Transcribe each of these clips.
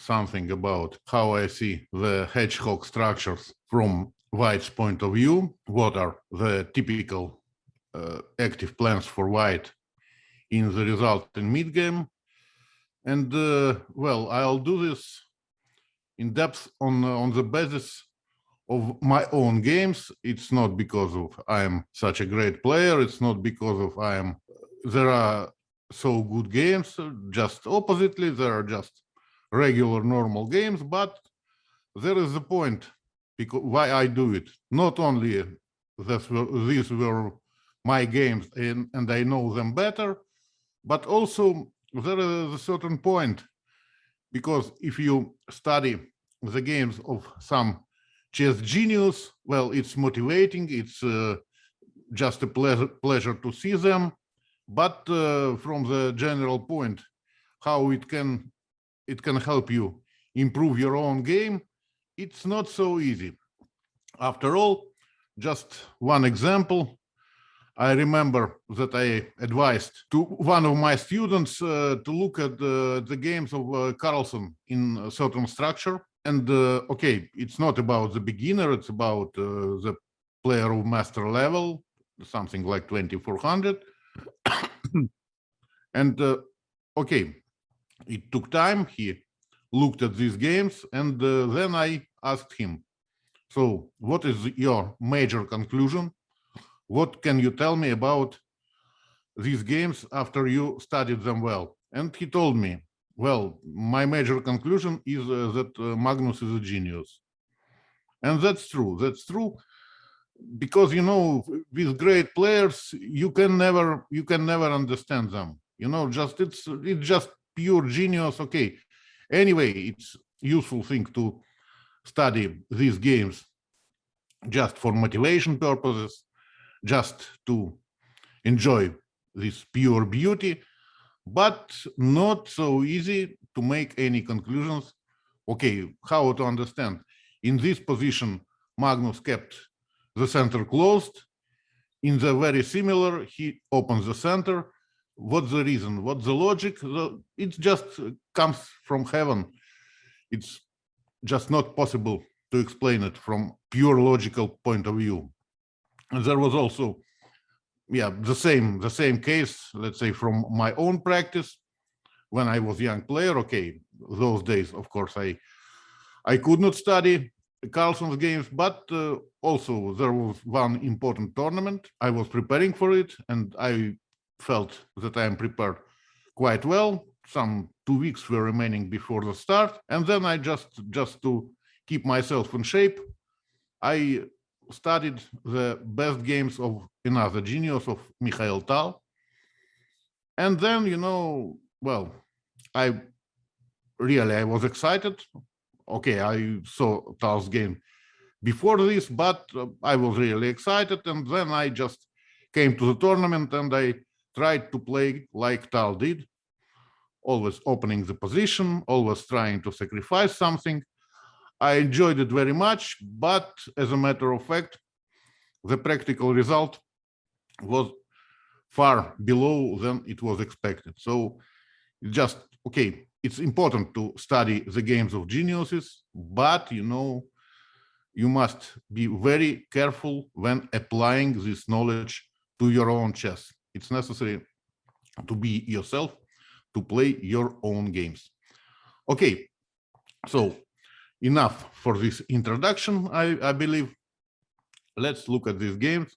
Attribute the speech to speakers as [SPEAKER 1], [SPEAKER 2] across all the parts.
[SPEAKER 1] something about how I see the hedgehog structures from white's point of view. What are the typical active plans for white in the resulting mid-game. And well, I'll do this in depth on the basis of my own games. It's not because of I am such a great player. It's not because of there are so good games. Just oppositely, there are just regular normal games. But there is a point because why I do it. Not only these were my games and I know them better, but also there is a certain point, because if you study the games of some chess genius, well, it's motivating, it's just a pleasure to see them, but from the general point, how it can help you improve your own game, it's not so easy. After all, just one example. I remember that I advised to one of my students to look at the games of Carlsen in a certain structure. And okay, it's not about the beginner, it's about the player of master level, something like 2400. And okay, it took time. He looked at these games, and then I asked him, so what is your major conclusion? What can you tell me about these games after you studied them well? And he told me, well, my major conclusion is that Magnus is a genius. And that's true. That's true, because, you know, with great players, you can never understand them. You know, it's just pure genius. Okay. Anyway, it's useful thing to study these games just for motivation purposes, just to enjoy this pure beauty, but not so easy to make any conclusions. Okay, how to understand? In this position, Magnus kept the center closed. In the very similar, he opens the center. What's the reason? What's the logic? It just comes from heaven. It's just not possible to explain it from pure logical point of view. And there was also, yeah, the same case, let's say, from my own practice when I was a young player. Okay, those days, of course, I could not study Carlsen's games, but also there was one important tournament. I was preparing for it, and I felt that I am prepared quite well. Some 2 weeks were remaining before the start, and then I just to keep myself in shape, I studied the best games of another genius, of Mikhail Tal. And then, you know, well, I was excited. Okay, I saw Tal's game before this, but I was really excited. And then I just came to the tournament and I tried to play like Tal did, always opening the position, always trying to sacrifice something. I enjoyed it very much, but as a matter of fact, the practical result was far below than it was expected. So just, okay, it's important to study the games of geniuses, but, you know, you must be very careful when applying this knowledge to your own chess. It's necessary to be yourself, to play your own games. Okay, so enough for this introduction, I believe. Let's look at these games.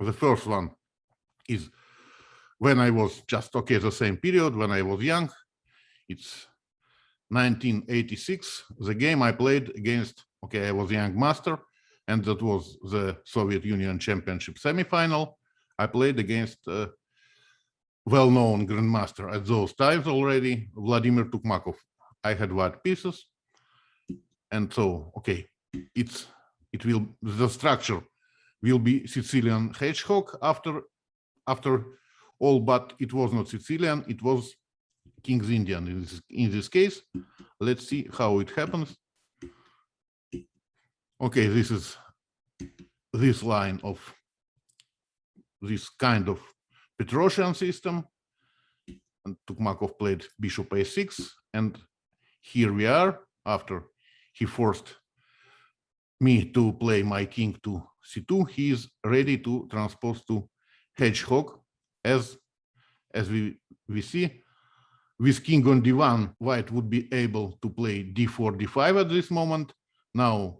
[SPEAKER 1] The first one is when I was just, okay, the same period, when I was young. It's 1986, the game I played against, okay, I was a young master, and that was the Soviet Union Championship semifinal. I played against a well-known grandmaster at those times already, Vladimir Tukmakov. I had white pieces. And so, okay, the structure will be Sicilian hedgehog after all, but it was not Sicilian, it was King's Indian in this case. Let's see how it happens. Okay, this is this line of this kind of Petrosian system, and Tukmakov played bishop a6, and here we are, after he forced me to play my king to c2, he is ready to transpose to hedgehog. As we see, with king on d1, white would be able to play d4, d5 at this moment. Now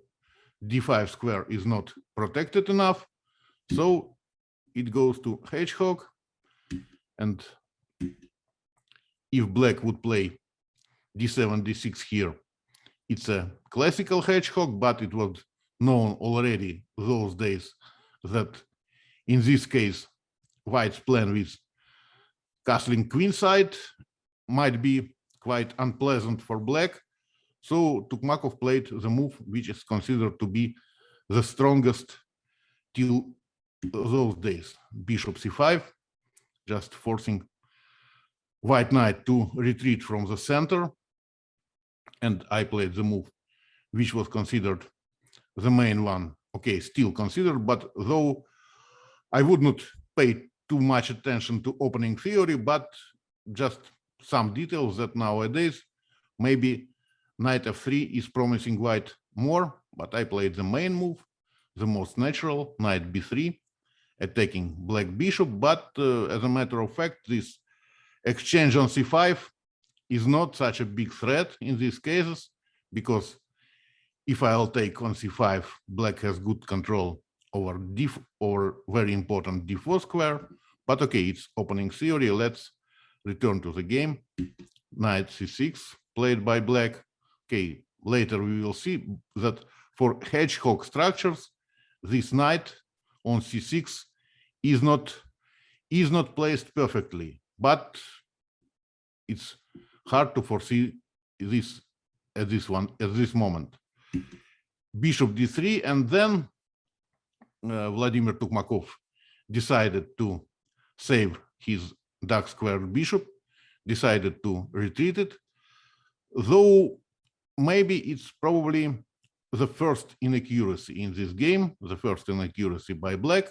[SPEAKER 1] d5 square is not protected enough, so it goes to hedgehog. And if black would play d7, d6 here, it's a classical hedgehog, but it was known already those days that in this case, white's plan with castling queenside might be quite unpleasant for black. So Tukmakov played the move which is considered to be the strongest till those days. Bishop c5, just forcing white knight to retreat from the center. And I played the move which was considered the main one. Okay, still considered, but though I would not pay too much attention to opening theory, but just some details that nowadays maybe knight f3 is promising white more, but I played the main move, the most natural, knight b3, attacking black bishop. But as a matter of fact, this exchange on c5 is not such a big threat in these cases, because if I'll take on c5, black has good control over very important d4 square. But okay, it's opening theory. Let's return to the game. Knight c6 played by black. Okay, later we will see that for hedgehog structures, this knight on c6 is not placed perfectly, but it's hard to foresee this at this moment. Bishop d3, and then Vladimir Tukmakov decided to save his dark squared bishop, decided to retreat it, though maybe it's probably the first inaccuracy in this game, the first inaccuracy by black,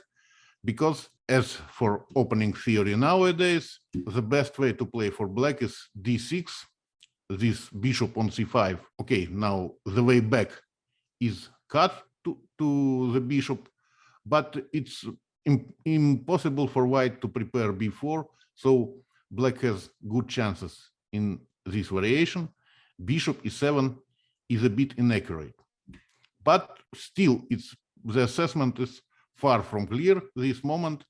[SPEAKER 1] because as for opening theory nowadays, the best way to play for black is d6, this bishop on c5. Okay, now the way back is cut to the bishop, but it's impossible for white to prepare b4, so black has good chances in this variation. Bishop e7 is a bit inaccurate, but still the assessment is far from clear this moment.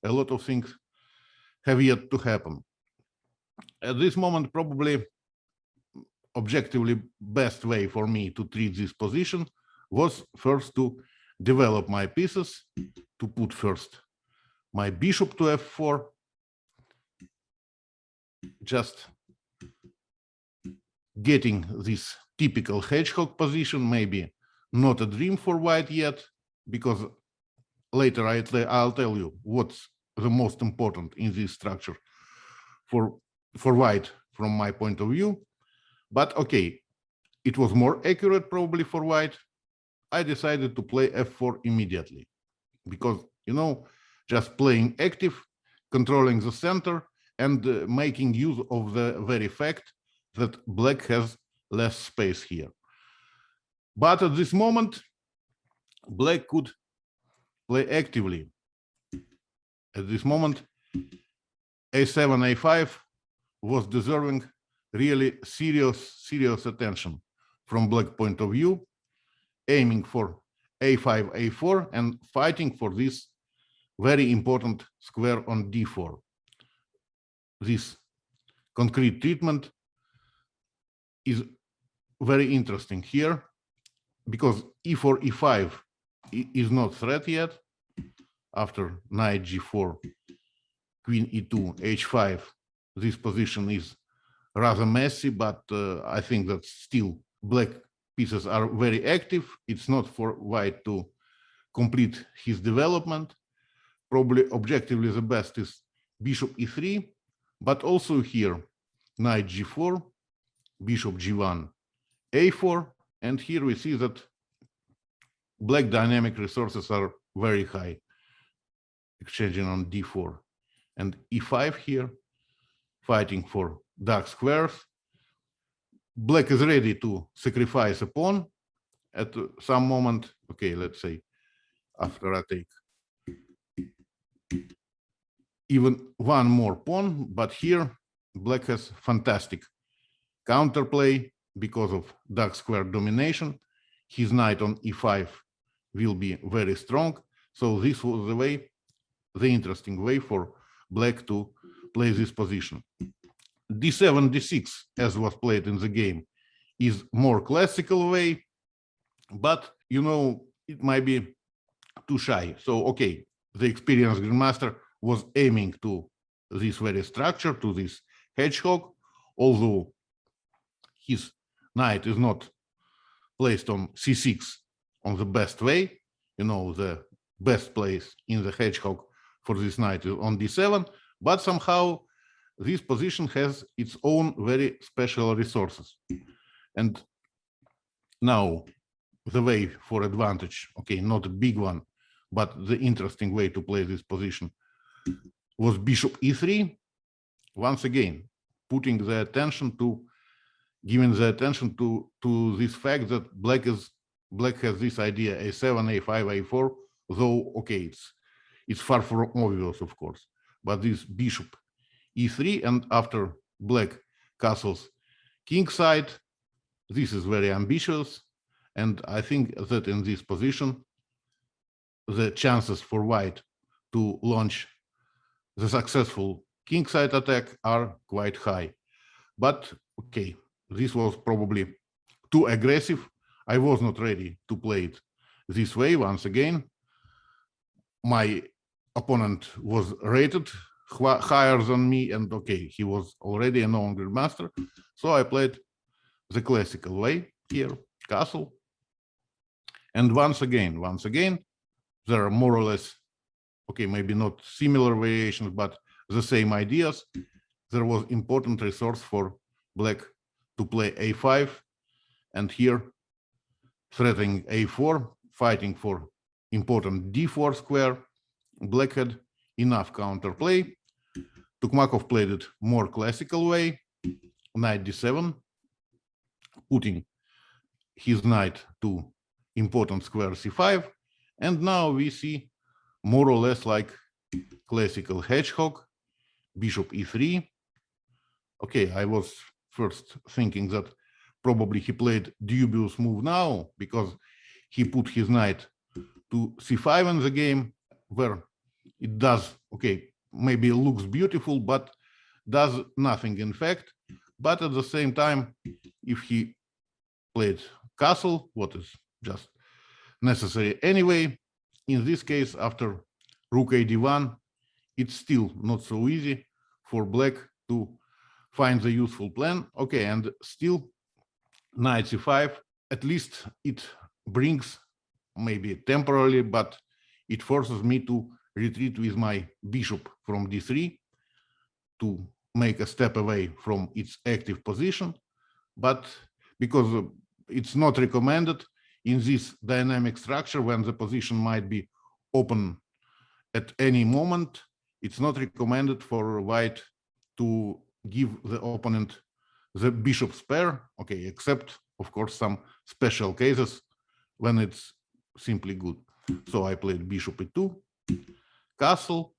[SPEAKER 1] A lot of things have yet to happen. At this moment, probably objectively best way for me to treat this position was first to develop my pieces, to put first my bishop to f4, just getting this typical hedgehog position, maybe not a dream for white yet, because later I'll tell you what's the most important in this structure for white from my point of view. But okay, it was more accurate probably for white. I decided to play f4 immediately, because, you know, just playing active, controlling the center, and making use of the very fact that black has less space here. But at this moment, black could play actively. At this moment, a7, a5 was deserving really serious attention from black point of view, aiming for a5, a4, and fighting for this very important square on d4. This concrete treatment is very interesting here, because e4, e5 is not threat yet. After knight g4, queen e2, h5, this position is rather messy, but I think that still black pieces are very active. It's not for white to complete his development. Probably objectively the best is bishop e3, but also here knight g4, bishop g1, a4, and here we see that black dynamic resources are very high, exchanging on d4 and e5 here, fighting for dark squares. black is ready to sacrifice a pawn at some moment. Okay, let's say after I take even one more pawn, but here black has fantastic counterplay because of dark square domination. His knight on e5 will be very strong. So this was the interesting way for black to play this position. d7, d6, as was played in the game, is more classical way, but it might be too shy. So okay, the experienced grandmaster was aiming to this very structure, to this hedgehog, although his knight is not placed on c6 on the best way. The best place in the hedgehog for this knight is on d7, but somehow this position has its own very special resources. And now the way for advantage, okay, not a big one, but the interesting way to play this position was bishop e3. Once again, putting the attention to, giving the attention to this fact that black has this idea a7, a5, a4, though okay, it's far from obvious, of course, but this bishop e3, and after black castles kingside, this is very ambitious, and I think that in this position the chances for white to launch the successful kingside attack are quite high. But okay, this was probably too aggressive. I was not ready to play it this way. Once again, my opponent was rated higher than me, and okay, he was already a known grandmaster, so I played the classical way here, castle. And once again, there are more or less, okay, maybe not similar variations, but the same ideas. There was important resource for black to play a5, and here threatening a4, fighting for important d4 square. Black had enough counterplay. Tukmakov played it more classical way, knight d7, putting his knight to important square c5, and now we see more or less like classical hedgehog, bishop e3. Okay, I was first thinking that probably he played dubious move now because he put his knight to c5 in the game, where it does, okay, maybe it looks beautiful, but does nothing in fact. But at the same time, if he played castle, what is just necessary anyway, in this case, after rook a d1, it's still not so easy for black to find the useful plan. Okay, and still knight c5, at least it brings, maybe temporarily, but it forces me to retreat with my bishop from d3 to make a step away from its active position. But because it's not recommended in this dynamic structure, when the position might be open at any moment, it's not recommended for white to give the opponent the bishop's pair, okay, except of course some special cases when it's simply good. So I played bishop e2, castle,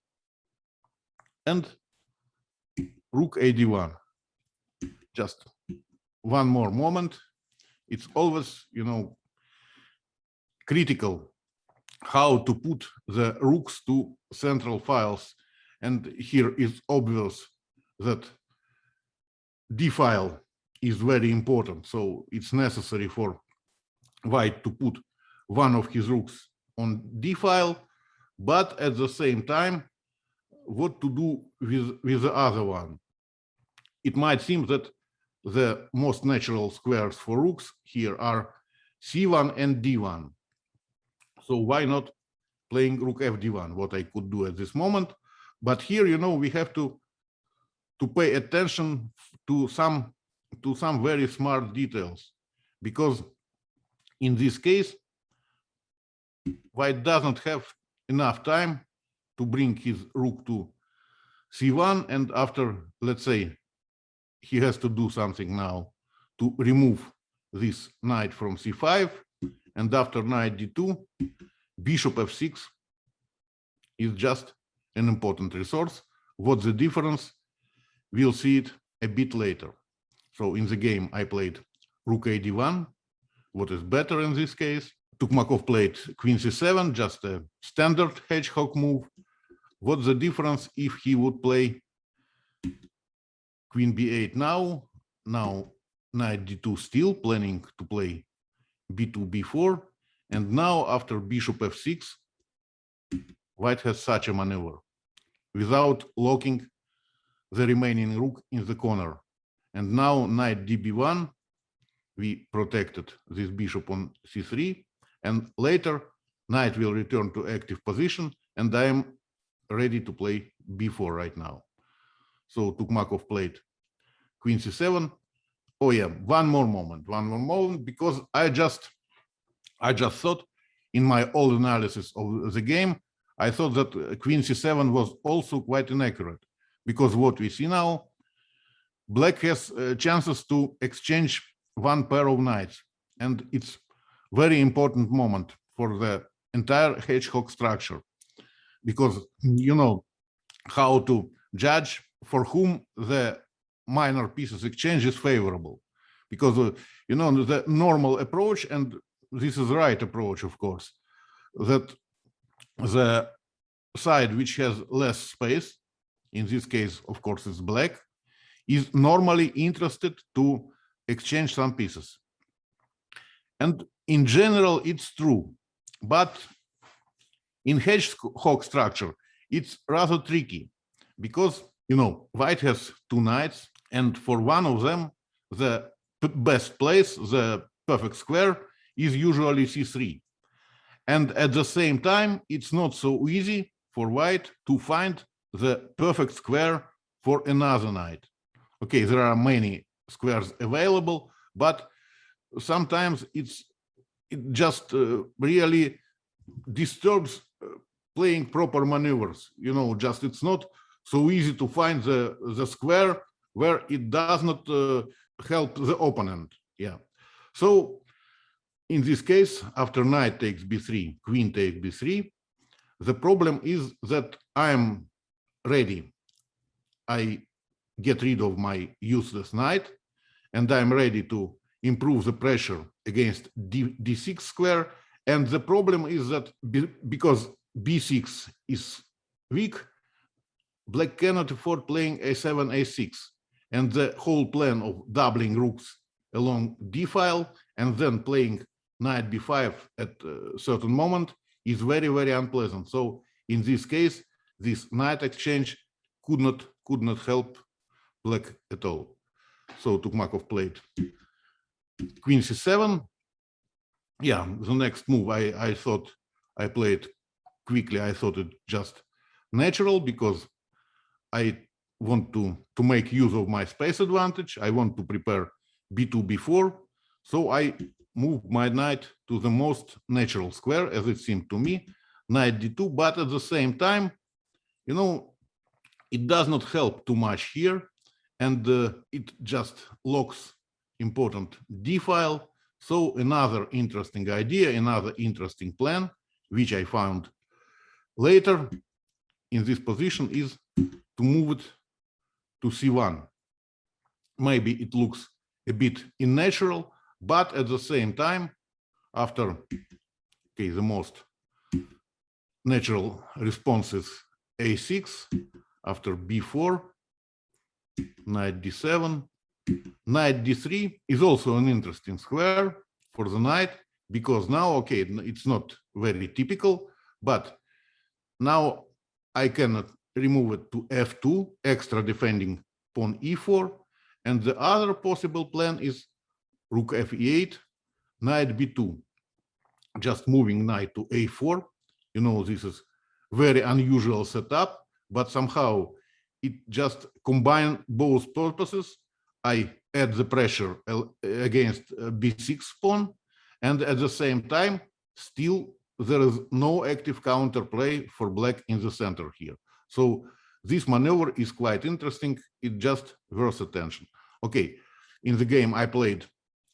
[SPEAKER 1] and rook a d1. Just one more moment. It's always, critical how to put the rooks to central files. And here it's obvious that d file is very important. So it's necessary for white to put one of his rooks on d file, but at the same time, what to do with the other one? It might seem that the most natural squares for rooks here are c1 and d1. So why not playing rook fd1, what I could do at this moment? But here, we have to pay attention to some very smart details, because in this case, white doesn't have enough time to bring his rook to c1, and after, let's say, he has to do something now to remove this knight from c5, and after knight d2, bishop f6 is just an important resource. What's the difference? We'll see it a bit later. So in the game, I played rook a d1. What is better in this case? Tukmakov played queen c7, just a standard hedgehog move. What's the difference if he would play queen b8 now? Now knight d2 still, planning to play b2, b4. And now after bishop f6, white has such a maneuver without locking the remaining rook in the corner. And now knight db1, we protected this bishop on c3, and later knight will return to active position, and I am ready to play b4 right now. So Tukmakov played queen c7. Oh yeah, one more moment, because I just thought in my old analysis of the game, I thought that queen c7 was also quite inaccurate, because what we see now, black has chances to exchange one pair of knights, and it's very important moment for the entire hedgehog structure, because you know how to judge for whom the minor pieces exchange is favorable, because you know the normal approach, and this is the right approach, of course, that the side which has less space, in this case of course it's black, is normally interested to exchange some pieces. And in general it's true, but in hedgehog structure it's rather tricky, because you know white has two knights, and for one of them the best place, the perfect square, is usually c3, and at the same time it's not so easy for white to find the perfect square for another knight. Okay, there are many squares available, but sometimes it just really disturbs playing proper maneuvers. You know, just it's not so easy to find the square where it does not help the opponent. Yeah. So in this case, after knight takes b3, queen takes b3, the problem is that I am ready. I get rid of my useless knight, and I'm ready to improve the pressure against d6 square. And the problem is that because b6 is weak, black cannot afford playing a7, a6. And the whole plan of doubling rooks along d file and then playing knight b5 at a certain moment is very, very unpleasant. So in this case, this knight exchange could not help black at all. So Tukmakov played queen c7. Yeah, the next move I thought I played quickly. I thought it just natural, because I want to make use of my space advantage. I want to prepare b2, b4. So I move my knight to the most natural square, as it seemed to me, knight d2. But at the same time, you know, it does not help too much here, and it just locks important d file. So another interesting idea, another interesting plan, which I found later in this position, is to move it to c1. Maybe it looks a bit unnatural, but at the same time, after the most natural response is a6, after b4, knight d7, knight d3 is also an interesting square for the knight, because now, okay, it's not very typical, but now I cannot remove it to f2, extra defending pawn e4, and the other possible plan is rook f8, knight b2, just moving knight to a4. You know, this is very unusual setup, but somehow it just combines both purposes. I add the pressure against b6 pawn, and at the same time, still there is no active counterplay for black in the center here. So this maneuver is quite interesting. It just worth attention. Okay, in the game I played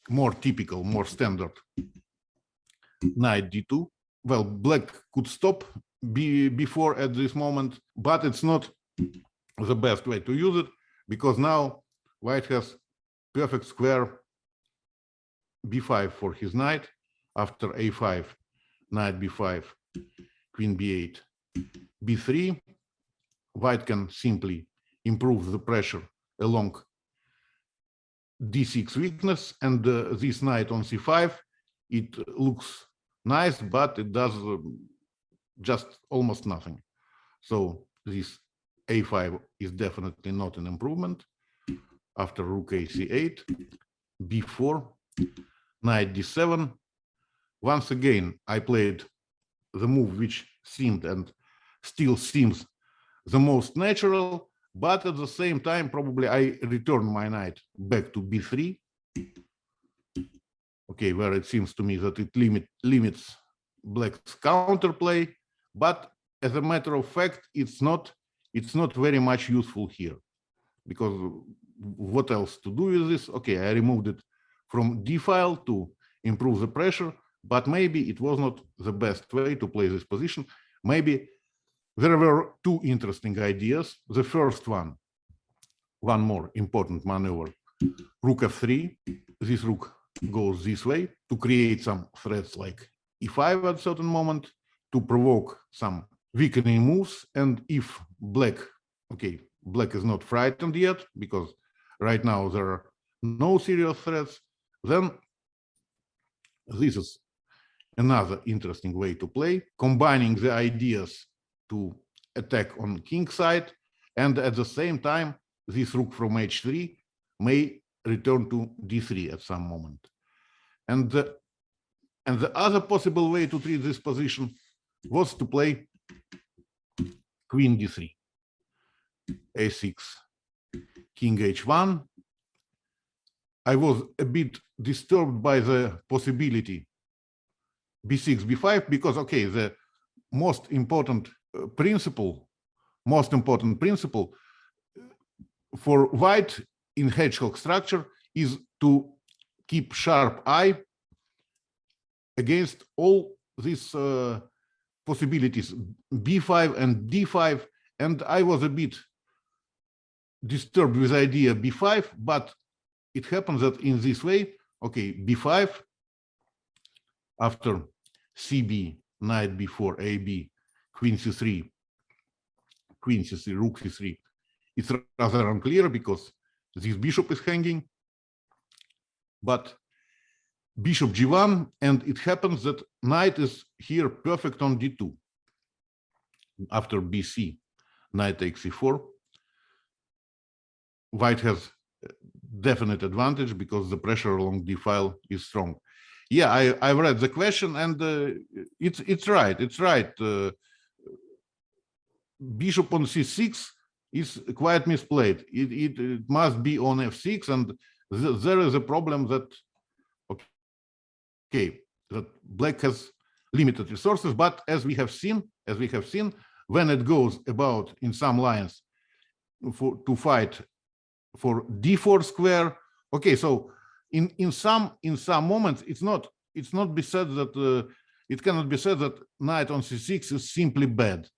[SPEAKER 1] more typical, more standard knight d2. Well, black could stop before at this moment, but it's not the best way to use it, because now white has perfect square b5 for his knight. After a5, knight b5, queen b8, b3, white can simply improve the pressure along d6 weakness, and this knight on c5, it looks nice, but it does just almost nothing. So this a5 is definitely not an improvement. After rook a c8, b4, knight d7. Once again, I played the move which seemed and still seems the most natural, but at the same time, probably I return my knight back to b3. Okay, where it seems to me that it limits black's counterplay, but as a matter of fact, it's not very much useful here, because what else to do with this? Okay, I removed it from d file to improve the pressure, but maybe it was not the best way to play this position. Maybe there were two interesting ideas. The first one more important maneuver, rook f3. This rook goes this way to create some threats like e5 at a certain moment, to provoke some weakening moves. And if black, okay, black is not frightened yet, because right now there are no serious threats, then this is another interesting way to play, combining the ideas to attack on king side, and at the same time, this rook from h3 may return to d3 at some moment. And the other possible way to treat this position was to play queen d3, a6, king h1. I was a bit disturbed by the possibility b6, b5, because, okay, the most important principle for white in hedgehog structure is to keep sharp eye against all these possibilities, b5 and d5. And I was a bit disturbed with the idea b5, but it happens that in this way, okay, b5, after cb, knight b4, ab, queen c3, rook c3, it's rather unclear because this bishop is hanging. But bishop g1, and it happens that knight is here perfect on d2. After bc, knight takes c4. White has definite advantage because the pressure along d file is strong. Yeah, I've read the question, and it's right. It's right. Bishop on c6 is quite misplayed. It must be on f6, and there is a problem that, okay, that black has limited resources. But as we have seen, when it goes about in some lines to fight for d4 square, okay, so in some moments it's not be said that it cannot be said that knight on c6 is simply bad,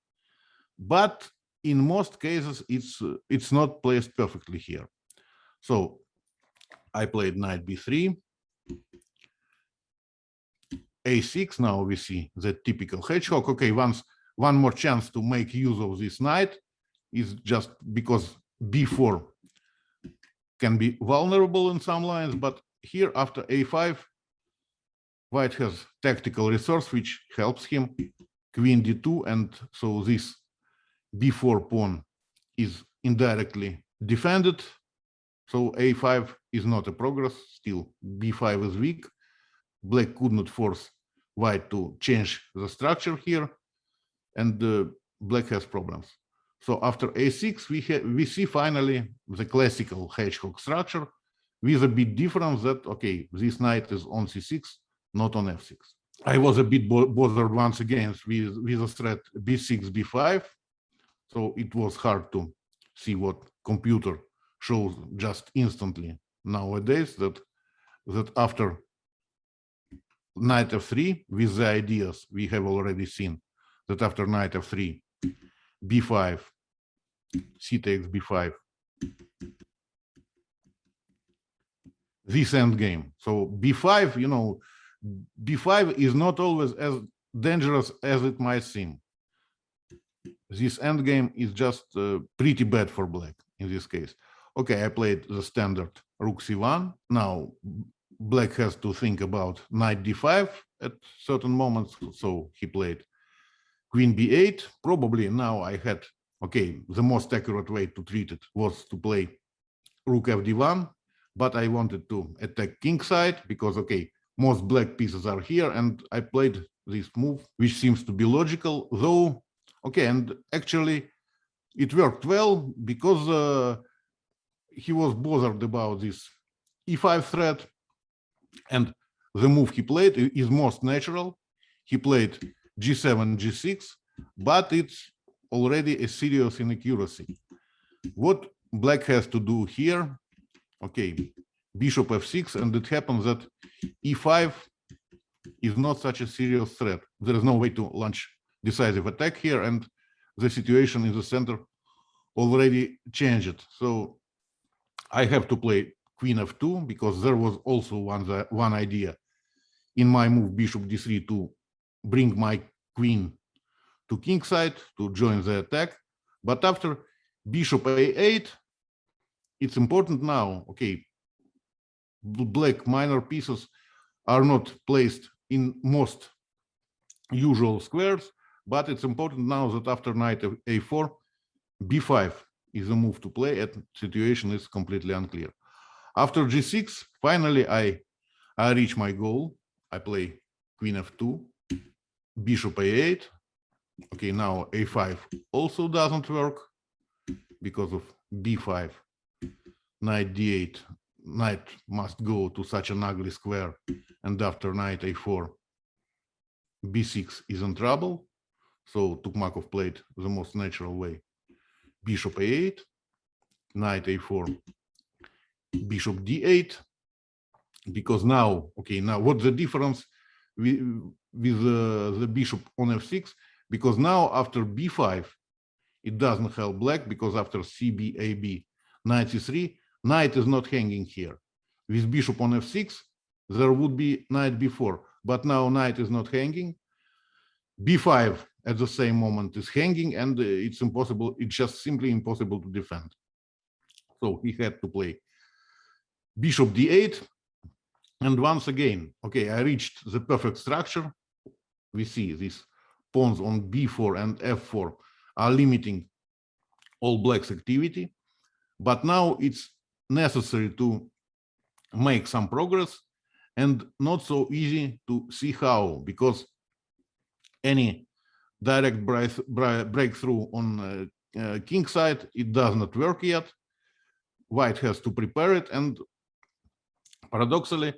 [SPEAKER 1] but in most cases it's not placed perfectly here. So I played knight b3, a6. Now we see the typical hedgehog. Okay, one more chance to make use of this knight is just because b4 can be vulnerable in some lines, but here after a5, white has tactical resource which helps him, queen d2, and so this b4 pawn is indirectly defended. So a5 is not a progress, still b5 is weak. Black could not force white to change the structure here, and black has problems. So after a6, we see finally the classical hedgehog structure, with a bit difference that, okay, this knight is on c6, not on f6. I was a bit bothered once again with the threat b6, b5. So it was hard to see what computer shows just instantly nowadays, that that after knight f3, with the ideas we have already seen, that after knight f3, b5, c takes b5, this endgame. So b5, you know, b5 is not always as dangerous as it might seem. This endgame is just pretty bad for black in this case. Okay, I played the standard rook c1. Now black has to think about knight d5 at certain moments, so he played queen b8. Probably now I had, okay, the most accurate way to treat it was to play rook fd1, but I wanted to attack king side because, okay, most black pieces are here, and I played this move, which seems to be logical, though, okay, and actually it worked well because he was bothered about this e5 threat, and the move he played is most natural. He played g7, g6, but it's already a serious inaccuracy. What black has to do here, okay, bishop f6, and it happens that e5 is not such a serious threat. There is no way to launch decisive attack here, and the situation in the center already changed. So I have to play queen f2 because there was also one idea in my move bishop d3 to bring my queen to king side to join the attack. But after bishop a8, it's important now, okay, black minor pieces are not placed in most usual squares, but it's important now that after knight a4, b5 is a move to play, and situation is completely unclear. After g6, finally I reach my goal. I play queen f2, bishop a8. Okay, now a5 also doesn't work because of b5, knight d8. Knight must go to such an ugly square, and after knight a4, b6 is in trouble. So Tukmakov played the most natural way. Bishop a8, knight a4, bishop d8, because now, okay, now what's the difference with the bishop on f6? Because now after b5, it doesn't help black, because after cb, ab, knight c3, knight is not hanging here. With bishop on f6, there would be knight b4, but now knight is not hanging. b5 at the same moment is hanging, and it's impossible, it's just simply impossible to defend. So he had to play bishop d8, and once again, okay, I reached the perfect structure. We see these pawns on b4 and f4 are limiting all black's activity, but now it's necessary to make some progress, and not so easy to see how, because any direct breakthrough on king side, it does not work yet. White has to prepare it, and paradoxically,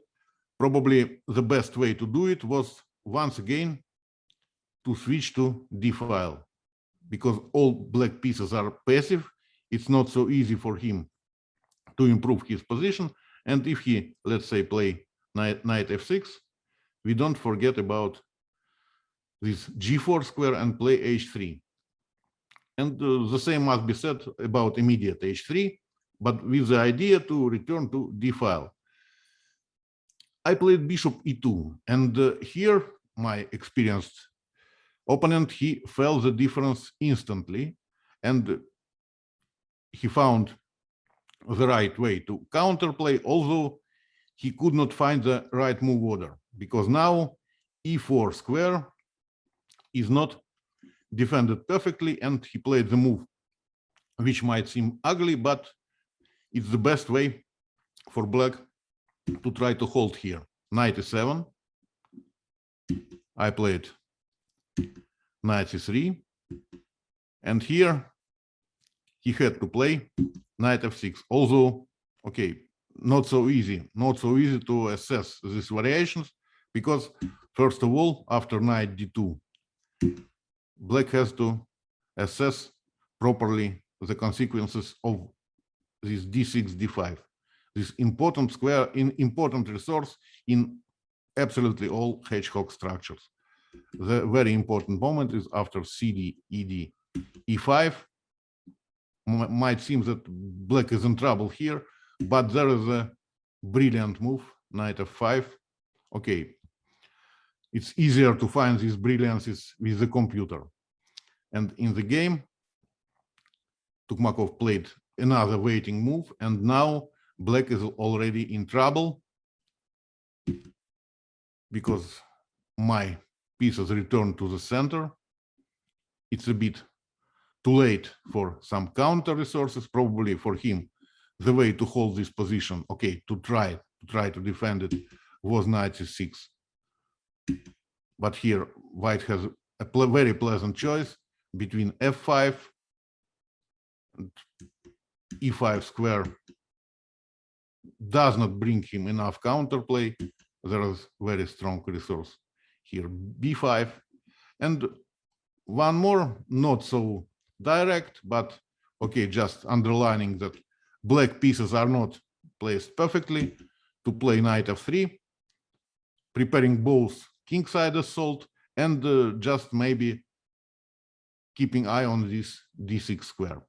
[SPEAKER 1] probably the best way to do it was once again to switch to d file, because all black pieces are passive. It's not so easy for him to improve his position, and if he, let's say, play knight f6, we don't forget about this g4 square and play h3. And the same must be said about immediate h3, but with the idea to return to d file. I played bishop e2, and here my experienced opponent, he felt the difference instantly, and he found the right way to counterplay, although he could not find the right move order, because now e4 square is not defended perfectly, and he played the move which might seem ugly, but it's the best way for black to try to hold here. Knight e7, I played knight c3, and here he had to play knight f6, although, okay, not so easy to assess these variations, because first of all, after knight d2, black has to assess properly the consequences of this d6, d5. this important square, important resource in absolutely all hedgehog structures. The very important moment is after CD, ED, E5. Might seem that black is in trouble here, but there is a brilliant move, knight f5. Okay, it's easier to find these brilliances with the computer. And in the game, Tukmakov played another waiting move, and now black is already in trouble because my pieces return to the center. It's a bit too late for some counter resources, probably for him. The way to hold this position, okay, to try to defend it was knight c6. But here white has a very pleasant choice between f5 and e5 square. Does not bring him enough counterplay. There is very strong resource here, b5, and one more, not so direct, but okay, just underlining that black pieces are not placed perfectly, to play knight f3, preparing both kingside assault and just maybe keeping eye on this d6 square.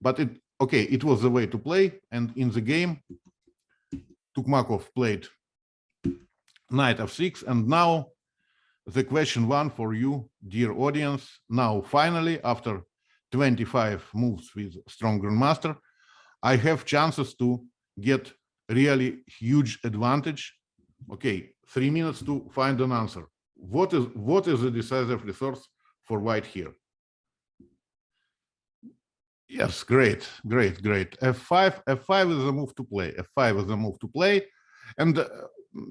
[SPEAKER 1] But it was the way to play, and in the game, Tukmakov played knight f6, and now the question one for you, dear audience. Now, finally, after 25 moves with strong grandmaster, I have chances to get really huge advantage. Okay, 3 minutes to find an answer. What is the decisive resource for white here? Yes, great. F5 is a move to play. F5 is a move to play, and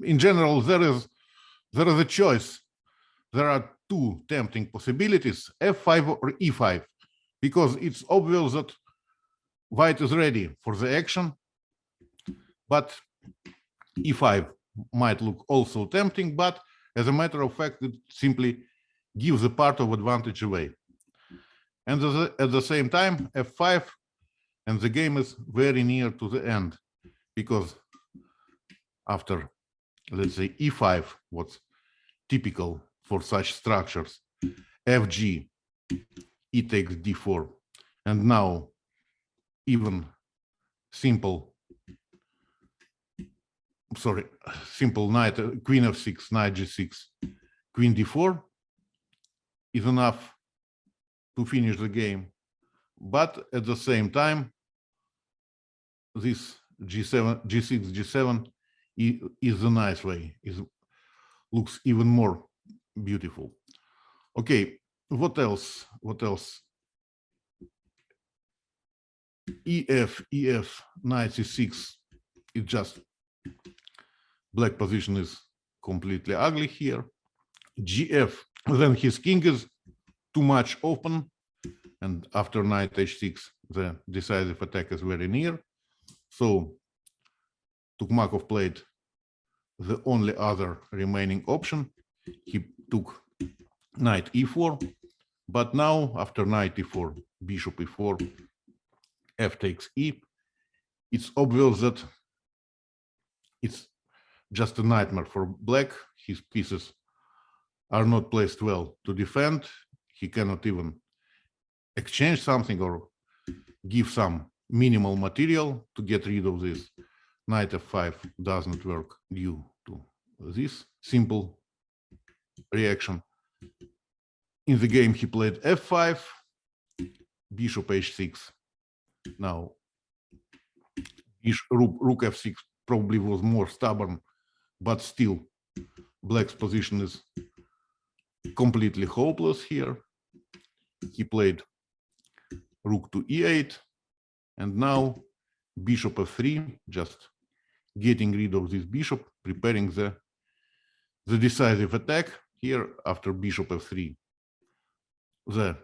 [SPEAKER 1] in general, there is a choice. There are two tempting possibilities, f5 or e5, because it's obvious that white is ready for the action, but e5 might look also tempting, but as a matter of fact, it simply gives a part of advantage away. And at the same time, f5, and the game is very near to the end, because after, let's say, e5, what's typical for such structures, fg, e takes d4, and now even simple knight, queen f6, knight g6, queen d4 is enough to finish the game. But at the same time, this g7, g6, g7 is a nice way, looks even more beautiful. Okay, what else? ef, knight c6 is just black position is completely ugly here. gf, then his king is too much open, and after knight h6 the decisive attack is very near. So Tukmakov played the only other remaining option. He took knight e4, but now after knight e4, bishop e4, f takes e, it's obvious that it's just a nightmare for black. His pieces are not placed well to defend. He cannot even exchange something or give some minimal material to get rid of this. Knight f5 doesn't work due to this simple reaction. In the game, he played f5, bishop h6. Now, rook f6 probably was more stubborn, but still, black's position is completely hopeless here. He played rook to e8, and now bishop f3, just getting rid of this bishop, preparing the decisive attack here after bishop f3. The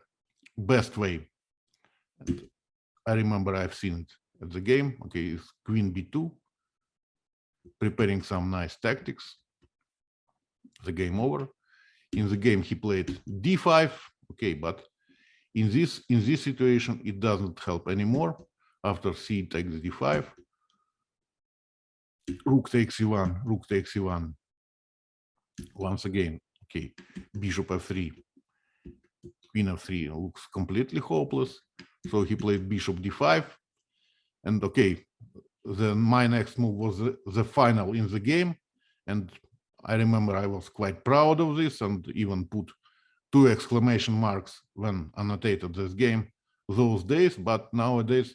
[SPEAKER 1] best way, and I remember I've seen it at the game, okay, is queen b2, preparing some nice tactics. The game over. In the game, he played d5, okay, but in this situation, it doesn't help anymore. After c takes d5, rook takes e1, rook takes e1. Once again, okay, bishop f3, queen f3 looks completely hopeless. So he played bishop d5, and okay, then my next move was the final in the game, and I remember I was quite proud of this and even put 2 exclamation marks when annotated this game those days. But nowadays,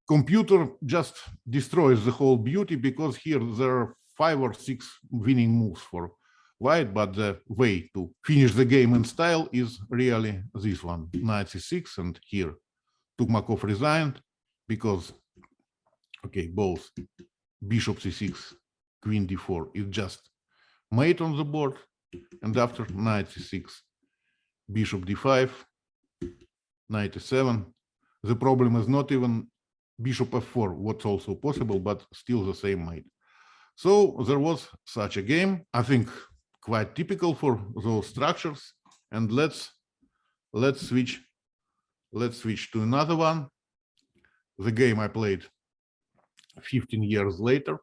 [SPEAKER 1] computer just destroys the whole beauty, because here there are 5 or 6 winning moves for white, but the way to finish the game in style is really this one, knight c6, and here Tukmakov resigned because, okay, both bishop c6, queen d4 is just mate on the board, and after knight c6, bishop d5, knight e7. The problem is not even bishop f4, what's also possible, but still the same mate. So there was such a game, I think quite typical for those structures. And let's switch to another one. The game I played 15 years later.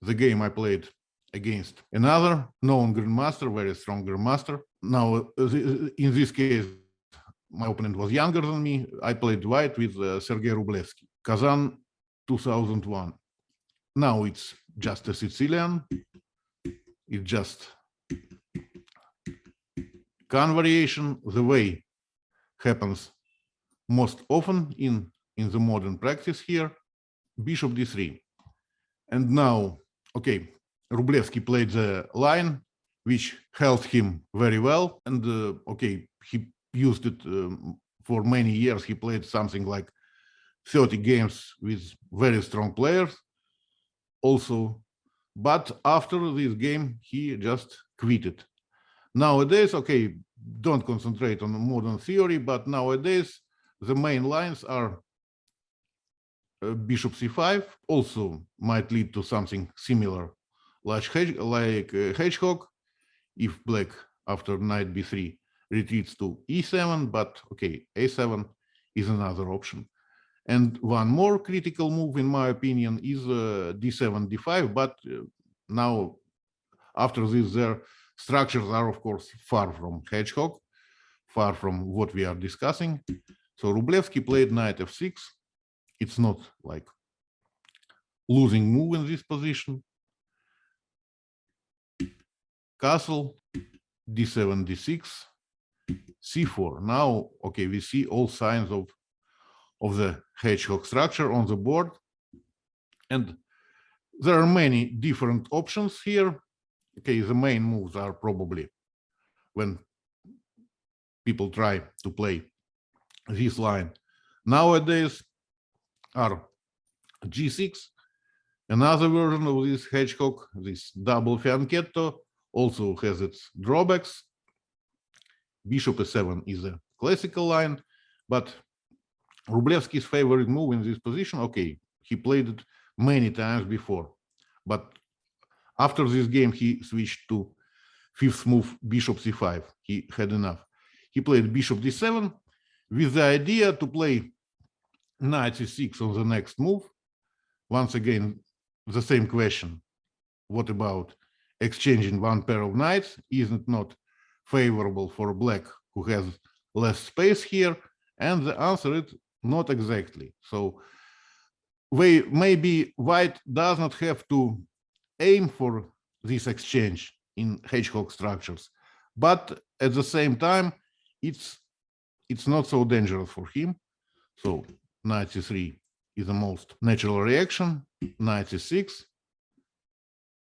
[SPEAKER 1] The game I played against another known grandmaster, very strong grandmaster. Now, in this case, my opponent was younger than me. I played white with Sergei Rubleski, Kazan 2001. Now it's just a Sicilian. It's just Khan variation. The way happens most often in the modern practice here. Bishop d3. And now, okay, Rubleski played the line, which held him very well. And okay, he used it for many years. He played something like 30 games with very strong players also. But after this game, he just quitted. Nowadays, okay, don't concentrate on modern theory, but nowadays the main lines are bishop c5, also might lead to something similar like hedgehog, if black after knight b3 retreats to e7, but okay, a7 is another option. And one more critical move, in my opinion, is d7, d5, but now after this, their structures are, of course, far from hedgehog, far from what we are discussing. So Rubleski played knight f6. It's not like losing move in this position. Castle, d7, d6, c4. Now, okay, we see all signs of the hedgehog structure on the board. And there are many different options here. Okay, the main moves are probably when people try to play this line nowadays are g6, another version of this hedgehog, this double fianchetto, also has its drawbacks. Bishop e7 is a classical line, but Rubleski's favorite move in this position, okay, he played it many times before, but after this game he switched to fifth move, bishop c5. He had enough. He played bishop d7 with the idea to play knight c6 on the next move. Once again, the same question. What about exchanging one pair of knights? Isn't it not favorable for black, who has less space here? And the answer is not exactly. So maybe white does not have to aim for this exchange in hedgehog structures, but at the same time, it's not so dangerous for him. So knight c3 is the most natural reaction. Knight c6.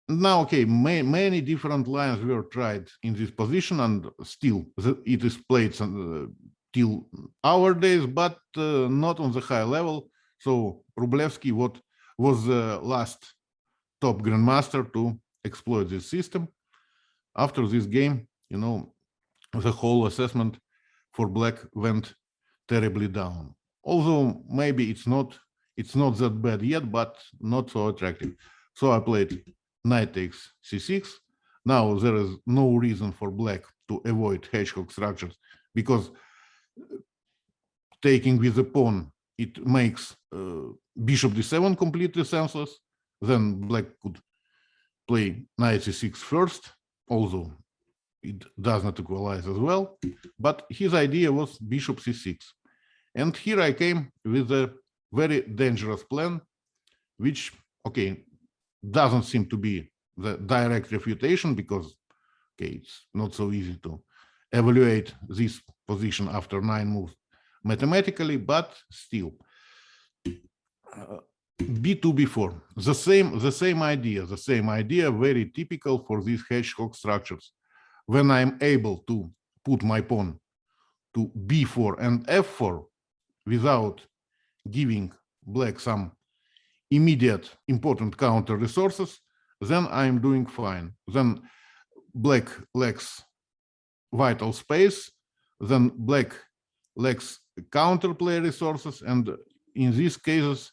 [SPEAKER 1] Now, okay, many different lines were tried in this position, and still it is played till our days, but not on the high level. So Rubleski was the last top grandmaster to exploit this system. After this game, you know, the whole assessment for black went terribly down. Although maybe it's not that bad yet, but not so attractive. So I played knight takes c6. Now there is no reason for black to avoid hedgehog structures, because taking with the pawn, it makes bishop d7 completely senseless. Then black could play knight c6 first, although it does not equalize as well. But his idea was bishop c6. And here I came with a very dangerous plan, which, okay, doesn't seem to be the direct refutation because, okay, it's not so easy to evaluate this position after 9 moves mathematically, but still. B2, B4, the same idea, very typical for these hedgehog structures. When I'm able to put my pawn to B4 and F4 without giving black some immediate important counter resources, then I'm doing fine. Then black lacks vital space, then black lacks counterplay resources, and in these cases,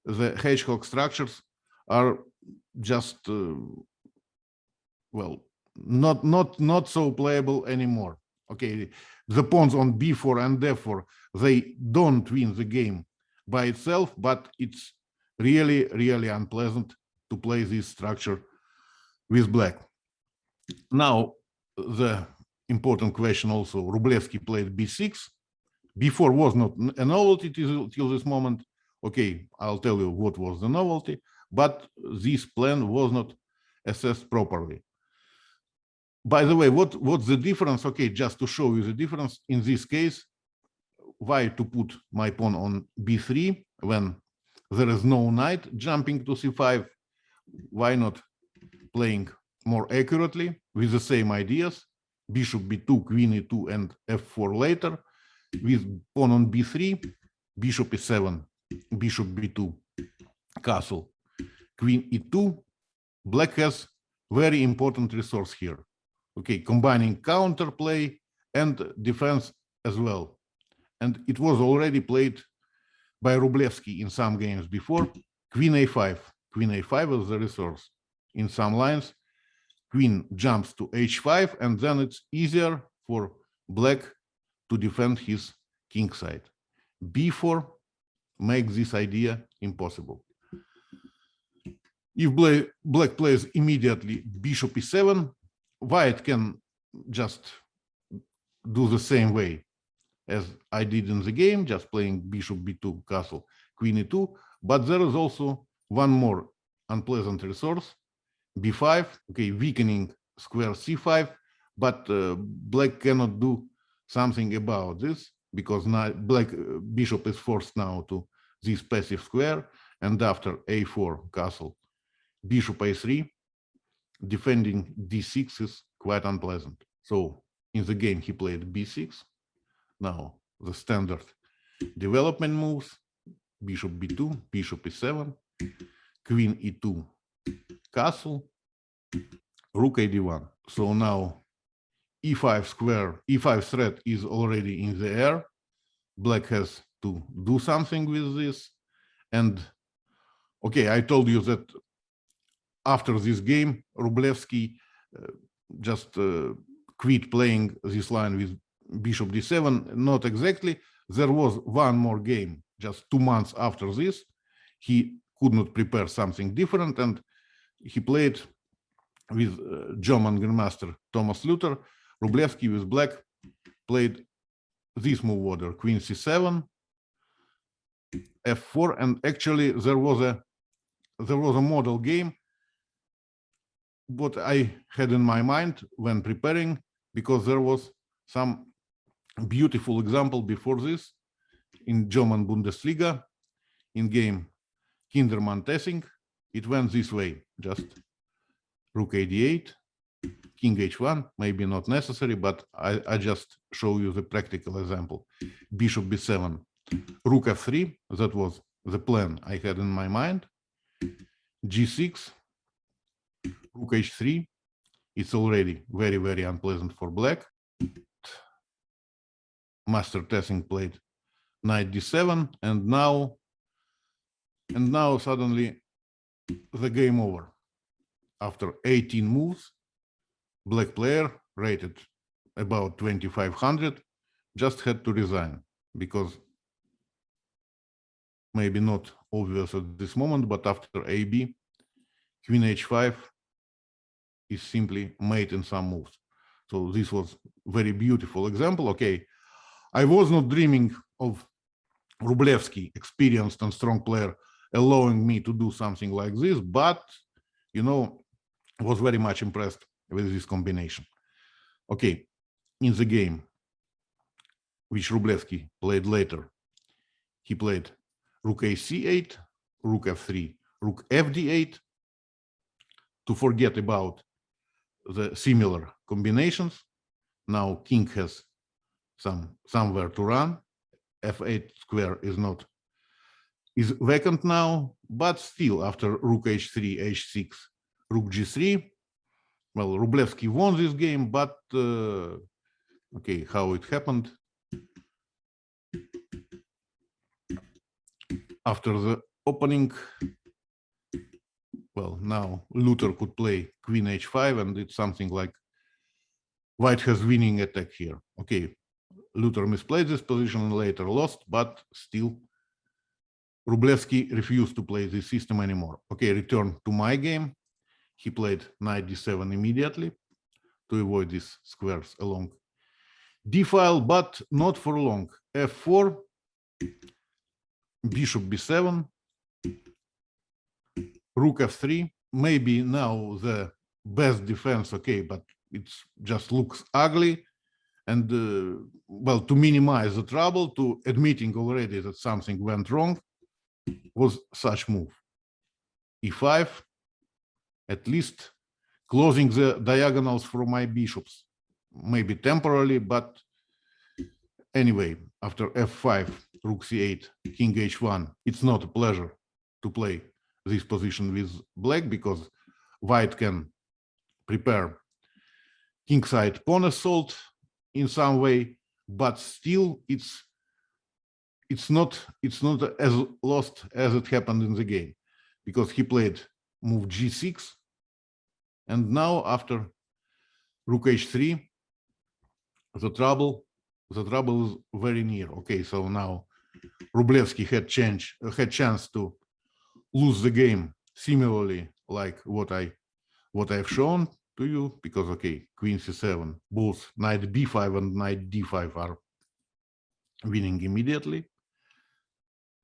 [SPEAKER 1] the hedgehog structures are just well, not so playable anymore. Okay, the pawns on b4 and f4, they don't win the game by itself, but it's really unpleasant to play this structure with black. Now, the important question also, Rubleski played b6. b4 was not a novelty till this moment. Okay, I'll tell you what was the novelty, but this plan was not assessed properly. By the way, what's the difference? Okay, just to show you the difference, in this case, why to put my pawn on b3 when there is no knight jumping to c5? Why not playing more accurately with the same ideas? Bishop b2, queen e2, and f4 later, with pawn on b3, bishop e7, bishop b2, castle, queen e2. Black has very important resource here. Okay, combining counterplay and defense as well. And it was already played by Rubleski in some games before. Queen a5. Queen a5 is the resource. In some lines, queen jumps to h5, and then it's easier for black to defend his king side. b4 makes this idea impossible. If black plays immediately bishop e7, white can just do the same way as I did in the game, just playing bishop b2, castle, queen e2. But there is also one more unpleasant resource, b5, okay, weakening square c5, but black cannot do something about this because now black bishop is forced now to this passive square, and after a4, castle, bishop a3, defending d6 is quite unpleasant. So in the game he played b6. Now the standard development moves, bishop b2, bishop e7, queen e2, castle, rook a d1. So now e5 square, e5 threat is already in the air. Black has to do something with this. And okay, I told you that after this game, Rubleski just quit playing this line with bishop d7. Not exactly. There was one more game just 2 months after this. He could not prepare something different, and he played with German grandmaster Thomas Luther. Rubleski with black played this move order: queen c7, f4, and actually there was a model game what I had in my mind when preparing, because there was some beautiful example before this in German Bundesliga in game Kindermann-Tessing. It went this way: just rook a8, king h1, maybe not necessary, but I just show you the practical example. Bishop b7, rook f3, that was the plan I had in my mind. g6, rook h3, it's already very unpleasant for black. Master Tessing played knight d7, and now suddenly the game over. After 18 moves, black player rated about 2500 just had to resign, because maybe not obvious at this moment, but after AB, queen h5 is simply made in some moves. So this was very beautiful example. Okay, I was not dreaming of Rubleski, experienced and strong player, allowing me to do something like this, but, you know, was very much impressed with this combination. Okay, in the game, which Rubleski played later, he played rook a c8, rook f3, rook fd8, to forget about the similar combinations. Now king has somewhere to run. F8 square is vacant now, but still after rook h3, h6, rook g3, well, Rubleski won this game, but okay, how it happened? After the opening, well, now Luther could play queen h5, and it's something like white has winning attack here. Okay, Luther misplayed this position and later lost, but still Rubleski refused to play this system anymore. Okay, return to my game. He played knight d7 immediately to avoid these squares along d file, but not for long. f4, bishop b7, rook f3. Maybe now the best defense, okay, but it just looks ugly. And well, to minimize the trouble, to admitting already that something went wrong, was such move. e5, at least closing the diagonals for my bishops, maybe temporarily, but anyway, after f5, rook c8, king h1, it's not a pleasure to play this position with black, because white can prepare kingside pawn assault in some way, but still it's not as lost as it happened in the game, because he played move g6, and now after rook h3, the trouble is very near. Okay, so now Rubleski had chance to lose the game similarly like what I've shown to you, because okay, queen c7, both knight b5 and knight d5 are winning immediately.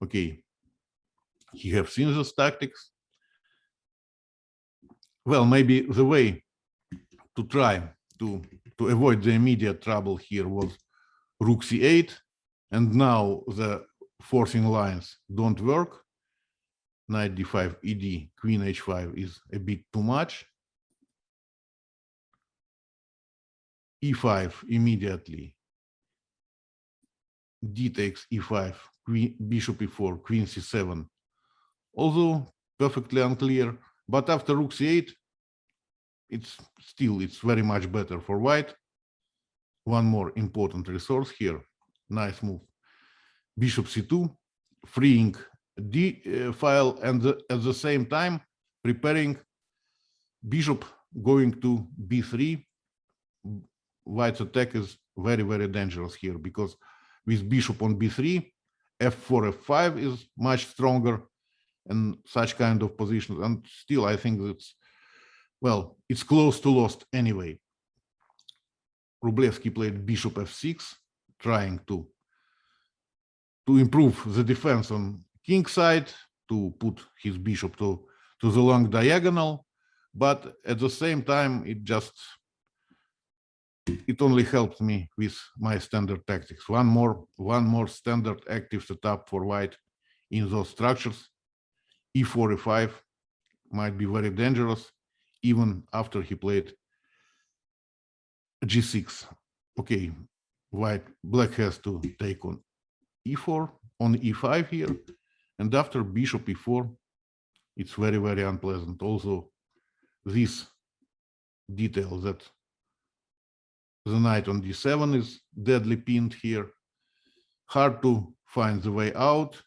[SPEAKER 1] Okay, he have seen those tactics. Well, maybe the way to try to avoid the immediate trouble here was rook c8, and now the forcing lines don't work. Knight d5 ed, queen h5 is a bit too much. e5 immediately, d takes e5, queen, bishop e4, queen c7, although perfectly unclear. But after rook c8, it's very much better for white. One more important resource here, nice move, bishop c2, freeing d file, and at the same time preparing bishop going to b3. White's attack is very, very dangerous here, because with bishop on b3, f4, f5 is much stronger, and such kind of positions. And still, I think that's, well, it's close to lost anyway. Rubleski played bishop f6, trying to improve the defense on king side, to put his bishop to the long diagonal, but at the same time, it only helped me with my standard tactics. One more standard active setup for white in those structures. e4, e5 might be very dangerous, even after he played g6. Okay, black has to take on e4, on e5 here, and after bishop e4, it's very, very unpleasant. Also, this detail that the knight on d7 is deadly pinned here. Hard to find the way out.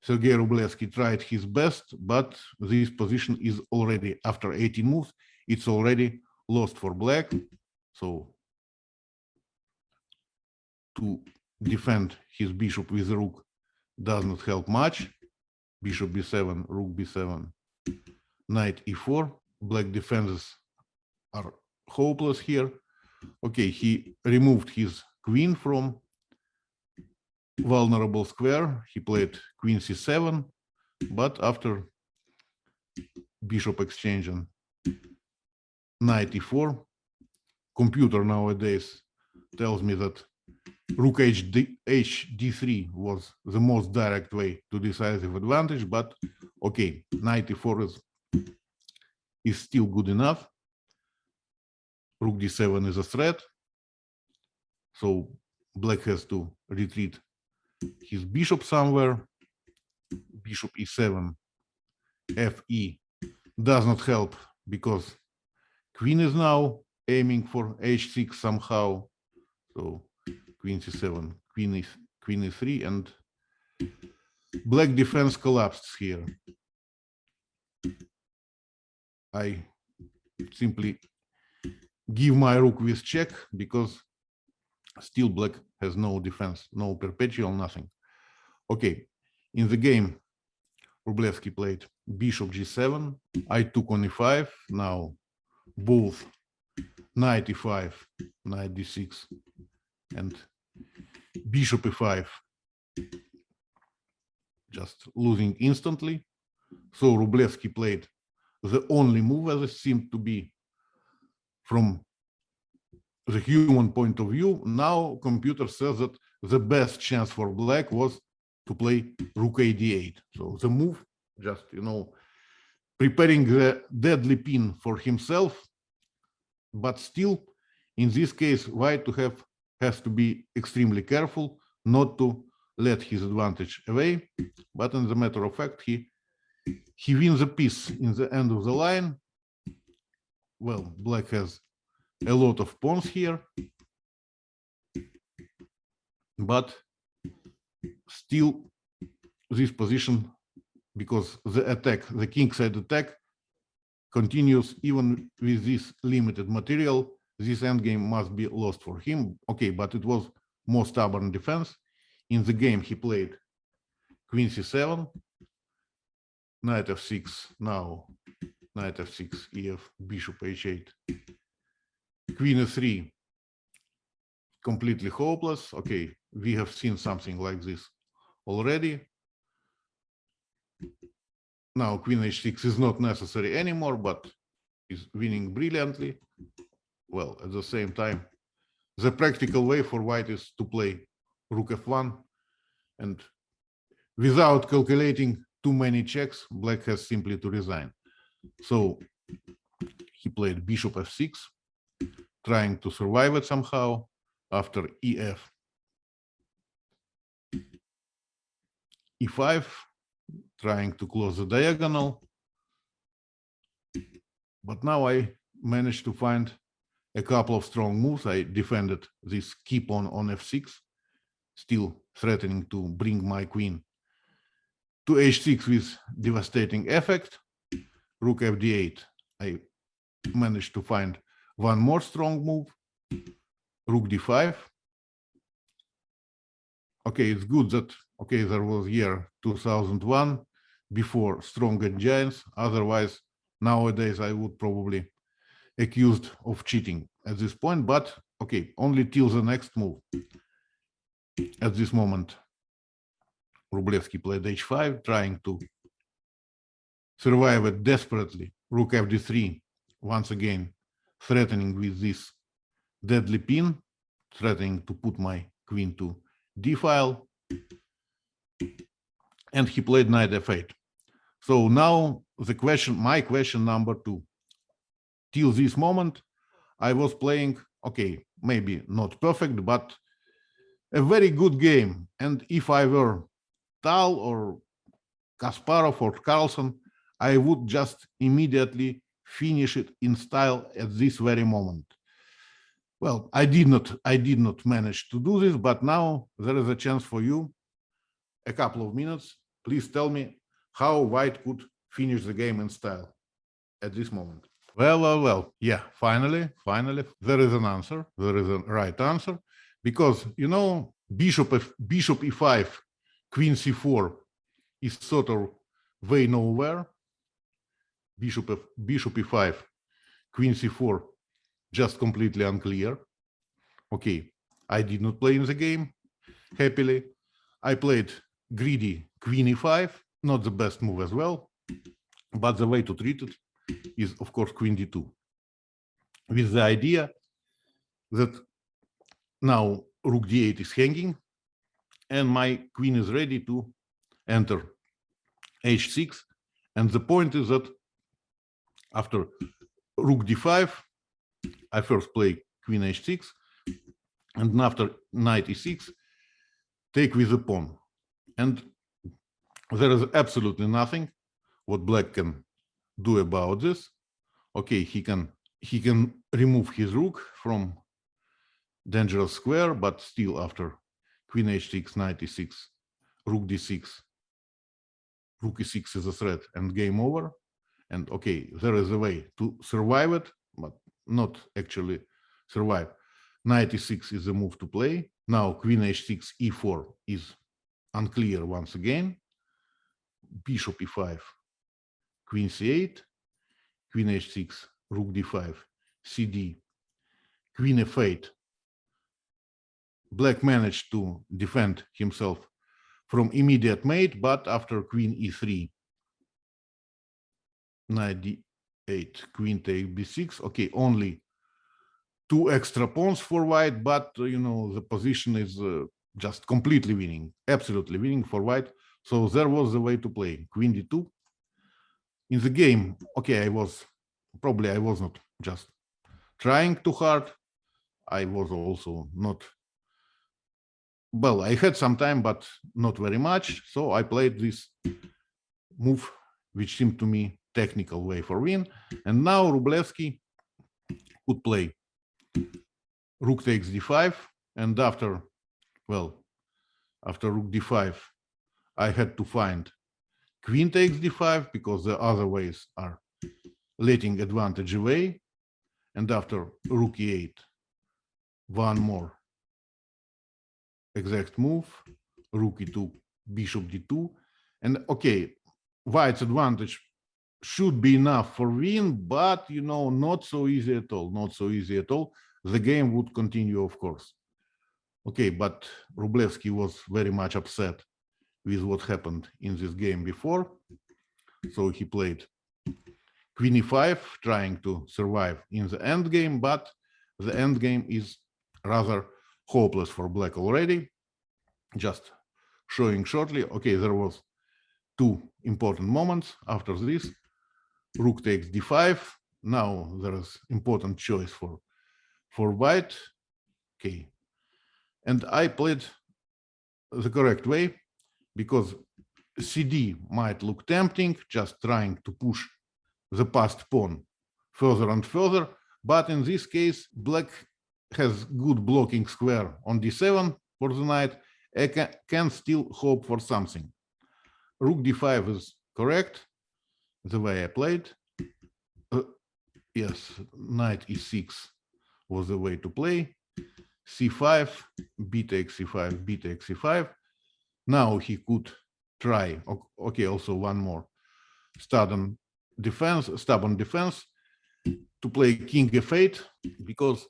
[SPEAKER 1] Sergei Rubleski tried his best, but this position is already, after 18 moves, it's already lost for black. So to defend his bishop with the rook does not help much. Bishop b7, rook b7, knight e4. Black defenses are hopeless here. Okay, he removed his queen from vulnerable square. He played queen c7, but after bishop exchange and knight e4, computer nowadays tells me that rook hd3 was the most direct way to decisive advantage, but okay, knight e4 is still good enough. Rook d7 is a threat, so black has to retreat his bishop somewhere. Bishop e7, fe does not help because queen is now aiming for h6 somehow. So queen c7, queen e3, and black defense collapsed here. I simply give my rook with check because still black has no defense, no perpetual, nothing. Okay, in the game, Rubleski played bishop g7. I took on e5. Now both knight e5, knight d6, and bishop e5 just losing instantly. So Rubleski played the only move as it seemed to be from the human point of view. Now computer says that the best chance for black was to play rook a8. So the move, just, preparing the deadly pin for himself, but still, in this case, white has to be extremely careful not to let his advantage away. But in the matter of fact, he wins a piece in the end of the line. Well, black has a lot of pawns here, but still this position, because the attack, the kingside attack, continues even with this limited material. This endgame must be lost for him. Okay, but it was more stubborn defense. In the game, he played queen c7, knight f6, now knight f6, ef, bishop h8, queen e3, completely hopeless. Okay, we have seen something like this already. Now queen h6 is not necessary anymore, but is winning brilliantly. Well, at the same time, the practical way for white is to play rook f1, and without calculating too many checks, black has simply to resign. So he played bishop f6, trying to survive it somehow. After ef, e5, trying to close the diagonal. But now I managed to find a couple of strong moves. I defended this keep on f6, still threatening to bring my queen to h6 with devastating effect. Rook fd8. I managed to find one more strong move. Rook d5. Okay, it's good that, okay, there was year 2001 before stronger giants. Otherwise, nowadays I would probably accused of cheating at this point, but okay, only till the next move. At this moment, Rubleski played h5, trying to survive it desperately. Rook fd3, once again, threatening with this deadly pin, threatening to put my queen to d file. And he played knight f8. So now the question, my question number 2. Till this moment, I was playing, okay, maybe not perfect, but a very good game. And if I were Tal or Kasparov or Carlsen, I would just immediately finish it in style at this very moment. Well, I did not manage to do this, but now there is a chance for you. A couple of minutes. Please tell me how white could finish the game in style at this moment. Well. Yeah, finally, there is an answer. There is a right answer, because, bishop e5, queen c4 is sort of way nowhere. bishop e5, queen c4, just completely unclear. Okay, I did not play in the game happily. I played greedy queen e5, not the best move as well, but the way to treat it is, of course, queen d2, with the idea that now rook d8 is hanging, and my queen is ready to enter h6. And the point is that after rook d5, I first play queen h6, and after knight e6, take with the pawn. And there is absolutely nothing what black can do about this. Okay, he can remove his rook from dangerous square, but still after queen h6, knight e6, rook d6, rook e6 is a threat and game over. And okay, there is a way to survive it, but not actually survive. Knight e6 is a move to play. Now queen h6, e4 is unclear once again. Bishop e5, queen c8, queen h6, rook d5, cd, queen f8. Black managed to defend himself from immediate mate, but after queen e3, knight d8, queen take b6. Okay, only 2 extra pawns for white, but you know, the position is just completely winning, absolutely winning for white. So there was the way to play queen d2. In the game, okay, I was not just trying too hard. I was also not, well, I had some time, but not very much. So I played this move, which seemed to me technical way for win. And now Rubleski could play rook takes d5. And after rook d5, I had to find queen takes d5 because the other ways are letting advantage away. And after rook e8, one more exact move, rook e2, bishop d2. And okay, white's advantage should be enough for win, but you know, not so easy at all, not so easy at all. The game would continue, of course. Okay, but Rubleski was very much upset with what happened in this game before. So he played queen e5, trying to survive in the end game, but the end game is rather hopeless for black already. Just showing shortly. Okay, there was 2 important moments after this. Rook takes d5. Now there is important choice for white. Okay, and I played the correct way because cd might look tempting, just trying to push the passed pawn further and further, but in this case black has good blocking square on d7 for the knight. I can still hope for something. Rook d5 is correct, the way I played. Yes, knight e6 was the way to play. c5, b takes c5, b takes c5. Now he could try, okay, also one more stubborn defense to play king f8, because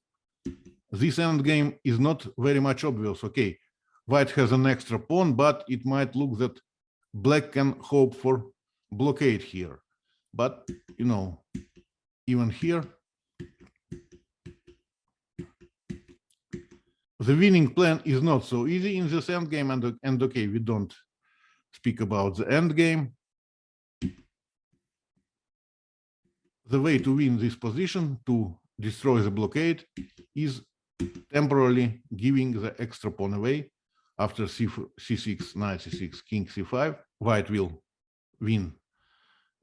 [SPEAKER 1] this endgame is not very much obvious. Okay, white has an extra pawn, but it might look that black can hope for blockade here. But you know, even here, the winning plan is not so easy in this endgame. And okay, we don't speak about the endgame. The way to win this position, to destroy the blockade, is temporarily giving the extra pawn away. After c6, knight c6, king c5, white will win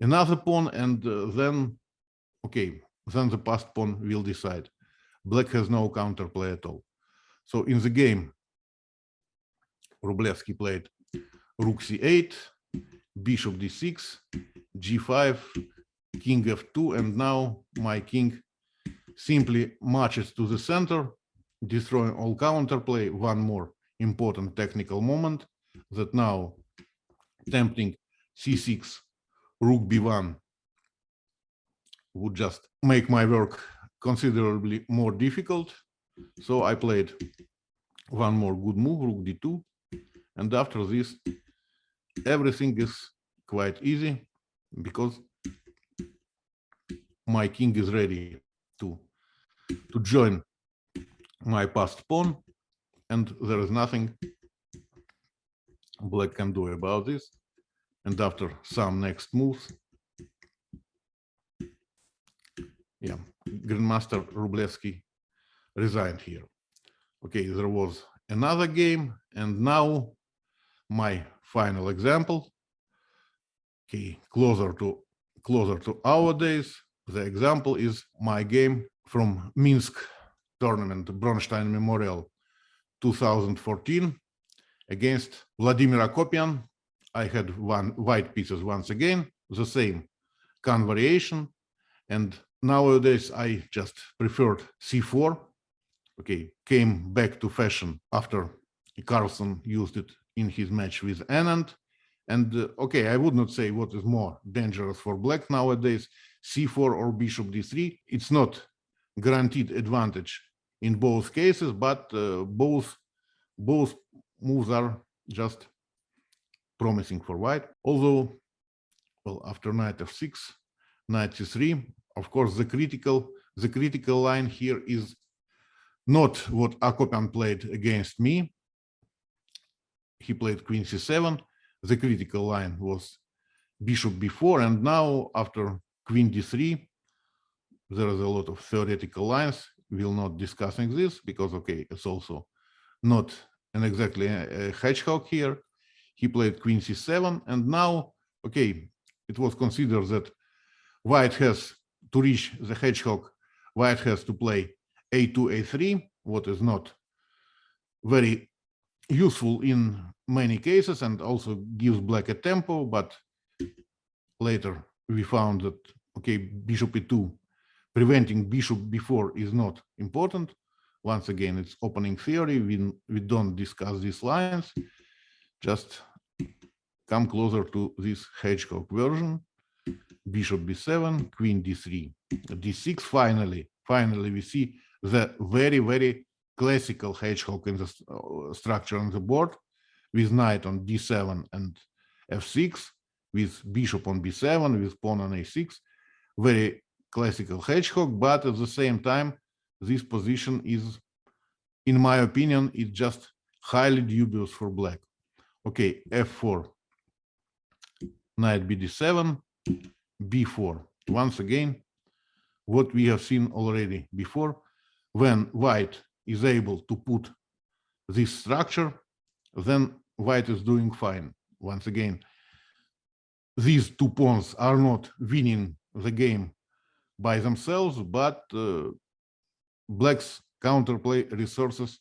[SPEAKER 1] another pawn, and then, okay, then the passed pawn will decide. Black has no counterplay at all. So in the game, Rubleski played rook c8, bishop d6, g5, king f2, and now my king simply marches to the center, destroying all counterplay. One more important technical moment, that now tempting c6, rook b1, would just make my work considerably more difficult. So I played one more good move, rook d2, and after this everything is quite easy because my king is ready to join my passed pawn, and there is nothing black can do about this. And after some next moves, yeah, Grandmaster Rubleski resigned here. Okay, there was another game, and now my final example. Okay, closer to our days. The example is my game from Minsk tournament, Bronstein Memorial 2014 against Vladimir Akopian. I had one white pieces once again, the same Khan variation, and nowadays I just preferred c4. Okay, came back to fashion after Carlsen used it in his match with Anand. And okay, I would not say what is more dangerous for black nowadays, c4 or bishop d3. It's not guaranteed advantage in both cases, but both moves are just promising for white. Although, well, after knight f6, knight c3, of course, the critical line here is not what Akopian played against me. He played queen c7. The critical line was bishop b4, and now after queen d3, there is a lot of theoretical lines. We'll not discussing this because, okay, it's also not an exactly a hedgehog here. He played queen c7, and now, okay, it was considered that white has to reach the hedgehog, white has to play a2, a3, what is not very useful in many cases and also gives black a tempo, but later we found that, okay, bishop e2, preventing bishop b4 is not important. Once again, it's opening theory. We don't discuss these lines, just come closer to this hedgehog version. Bishop b7, queen d3, d6. Finally, we see the very classical hedgehog in the structure on the board, with knight on d7 and f6, with bishop on b7, with pawn on a6. Very classical hedgehog, but at the same time, this position is, in my opinion, it's just highly dubious for black. Okay, f4, knight bd7, b4. Once again, what we have seen already before, when white is able to put this structure, then white is doing fine. Once again, these two pawns are not winning the game by themselves, but black's counterplay resources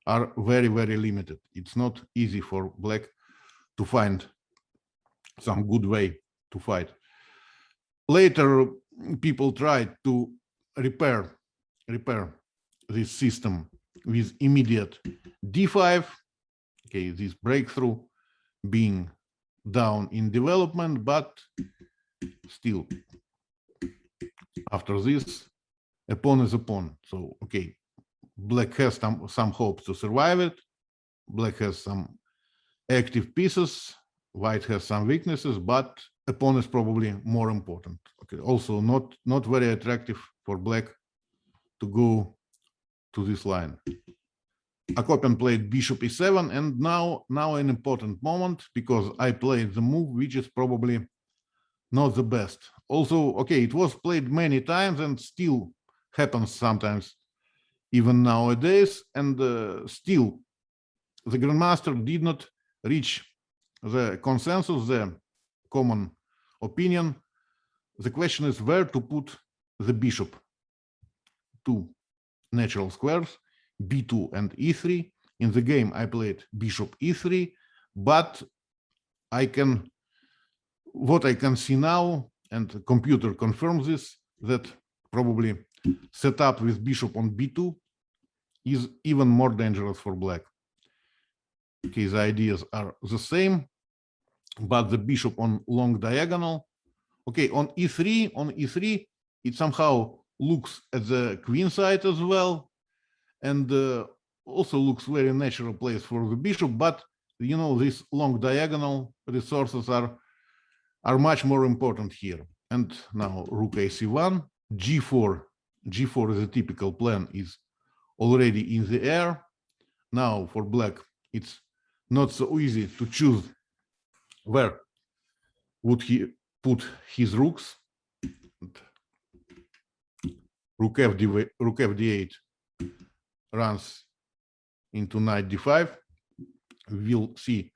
[SPEAKER 1] are very limited. It's not easy for black to find some good way to fight. Later, people tried to repair this system with immediate d5. Okay, this breakthrough being down in development, but still, after this, a pawn is a pawn. So, okay, black has some hope to survive it. Black has some active pieces. White has some weaknesses, but a pawn is probably more important. Okay, also not very attractive for black to go to this line. Akopian played bishop e7, and now an important moment, because I played the move which is probably not the best. Also, okay, it was played many times and still happens sometimes, even nowadays, and still the grandmaster did not reach the consensus, the common opinion. The question is where to put the bishop. Two natural squares, b2 and e3. In the game, I played bishop e3, but what I can see now, and the computer confirms this, that probably setup with bishop on b2 is even more dangerous for black. Okay, the ideas are the same, but the bishop on long diagonal. Okay, on e3, it somehow looks at the queen side as well, and also looks very natural place for the bishop. But you know, these long diagonal resources are much more important here. And now rook ac1, g4. G4 is a typical plan, is already in the air. Now for black, it's not so easy to choose where would he put his rooks. Rook fd8 runs into knight d5. We'll see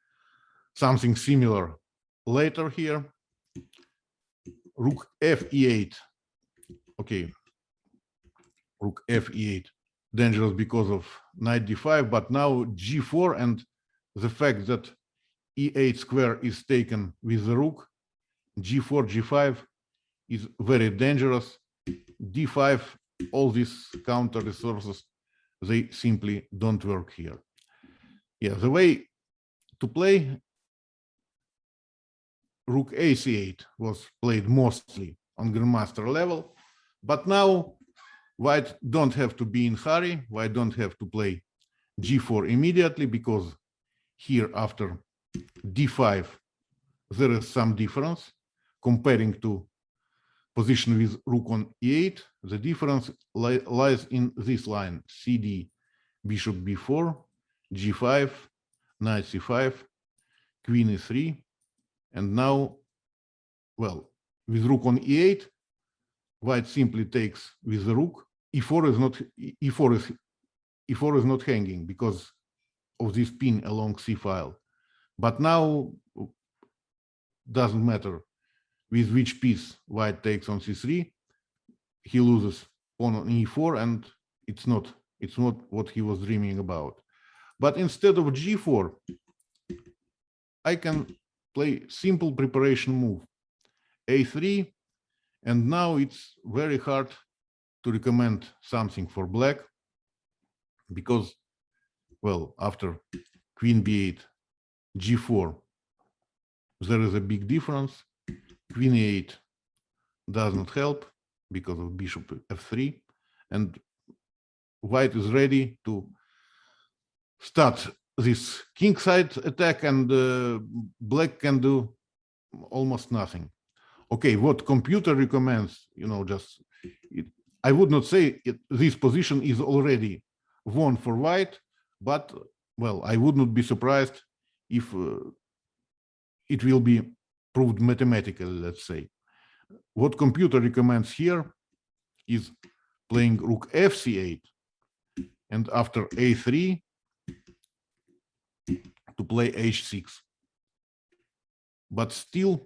[SPEAKER 1] something similar later here. Rook fe8. Okay, rook fe8, dangerous because of knight d5, but now g4 and the fact that e8 square is taken with the rook, g4, g5 is very dangerous. d5, all these counter resources, they simply don't work here. Yeah, the way to play rook ac8 was played mostly on grandmaster level, but now white don't have to be in hurry. White don't have to play g4 immediately, because here after d5 there is some difference comparing to position with rook on e8. The difference lies in this line: cd, bishop b4, g5, knight c5, queen e3, and now, well, with rook on e8, white simply takes with the rook. e4 is not hanging because of this pin along c file. But now doesn't matter with which piece white takes on c3, he loses pawn on e4, and it's not what he was dreaming about. But instead of g4, I can play simple preparation move, a3, and now it's very hard to recommend something for black, because, well, after queen b8, g4, there is a big difference. Queen e8 does not help because of bishop f3, and white is ready to start this kingside attack, and black can do almost nothing. Okay, what computer recommends, you know, just I would not say this position is already won for white, but, well, I would not be surprised if it will be proved mathematically, let's say. What computer recommends here is playing rook fc8, and after a3 to play h6. But still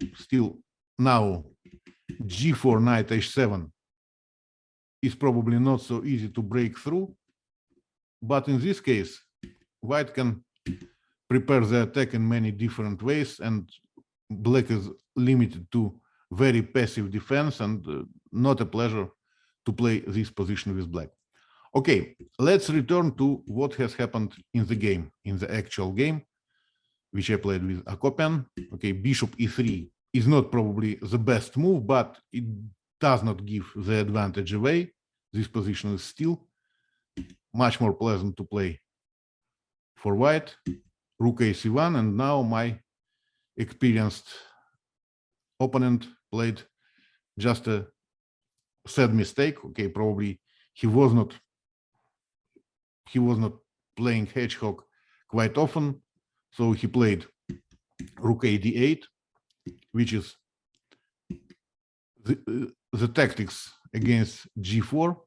[SPEAKER 1] now g4, knight h7 is probably not so easy to break through. But in this case, white can prepare the attack in many different ways, and black is limited to very passive defense, and not a pleasure to play this position with black. Okay, let's return to what has happened in the game, in the actual game, which I played with Akopian. Okay, bishop e3 is not probably the best move, but it does not give the advantage away. This position is still much more pleasant to play for white. Rook ac1, and now my experienced opponent played just a sad mistake. Okay, probably he was not playing hedgehog quite often, so he played rook ad8, which is the tactics against g4.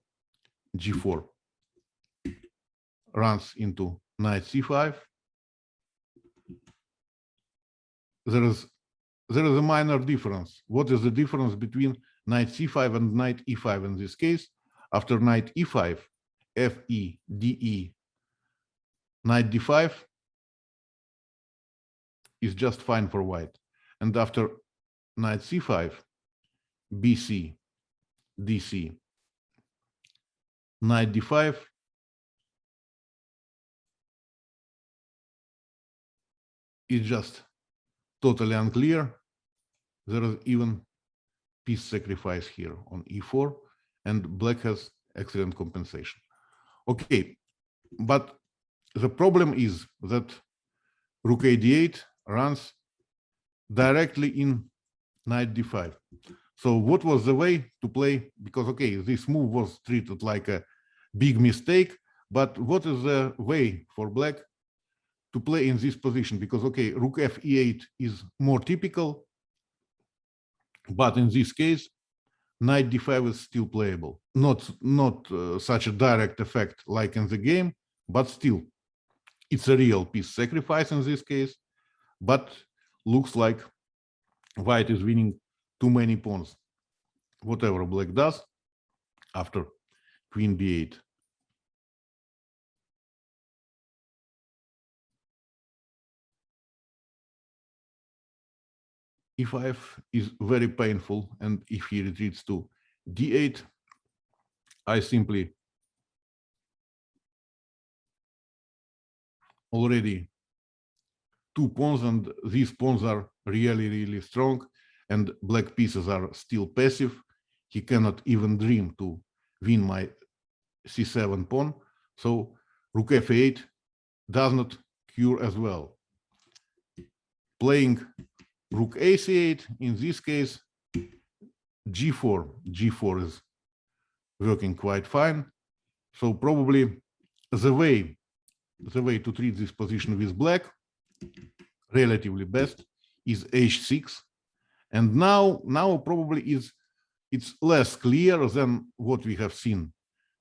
[SPEAKER 1] g4 runs into knight c5. There is a minor difference. What is the difference between knight c5 and knight e5 in this case? After knight e5, fe, de, knight d5 is just fine for white. And after knight c5, bc, dc, knight d5 is just totally unclear. There is even piece sacrifice here on e4. and black has excellent compensation. Okay, but the problem is that rook a8 runs directly in knight d5. So what was the way to play? Because, okay, this move was treated like a big mistake, but what is the way for black to play in this position? Because, okay, rook f e8 is more typical, but in this case, knight d5 is still playable. Not such a direct effect like in the game, but still, it's a real piece sacrifice in this case, but looks like white is winning too many pawns. Whatever black does after queen b8. e5 is very painful, and if he retreats to d8, I simply already 2 pawns, and these pawns are really strong, and black pieces are still passive. He cannot even dream to win my c7 pawn, so rook f8 does not cure as well. Playing rook ac8, in this case, g4 is working quite fine. So probably the way to treat this position with black, relatively best, is h6. And now probably it's less clear than what we have seen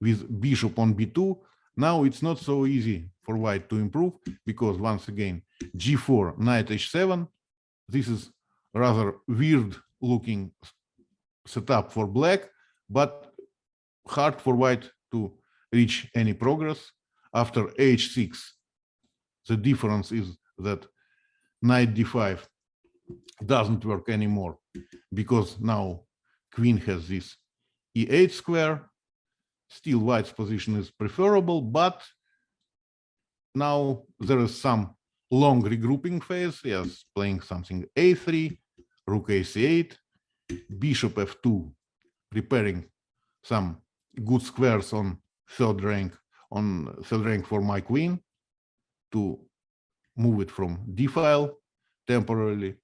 [SPEAKER 1] with bishop on b2. Now it's not so easy for white to improve, because once again, g4, knight h7, this is rather weird looking setup for black, but hard for white to reach any progress. After h6, the difference is that knight d5 doesn't work anymore, because now queen has this e8 square. Still white's position is preferable, but now there is some long regrouping phase. Yes, playing something a3, rook ac8, bishop f2, preparing some good squares on third rank for my queen to move it from d file temporarily.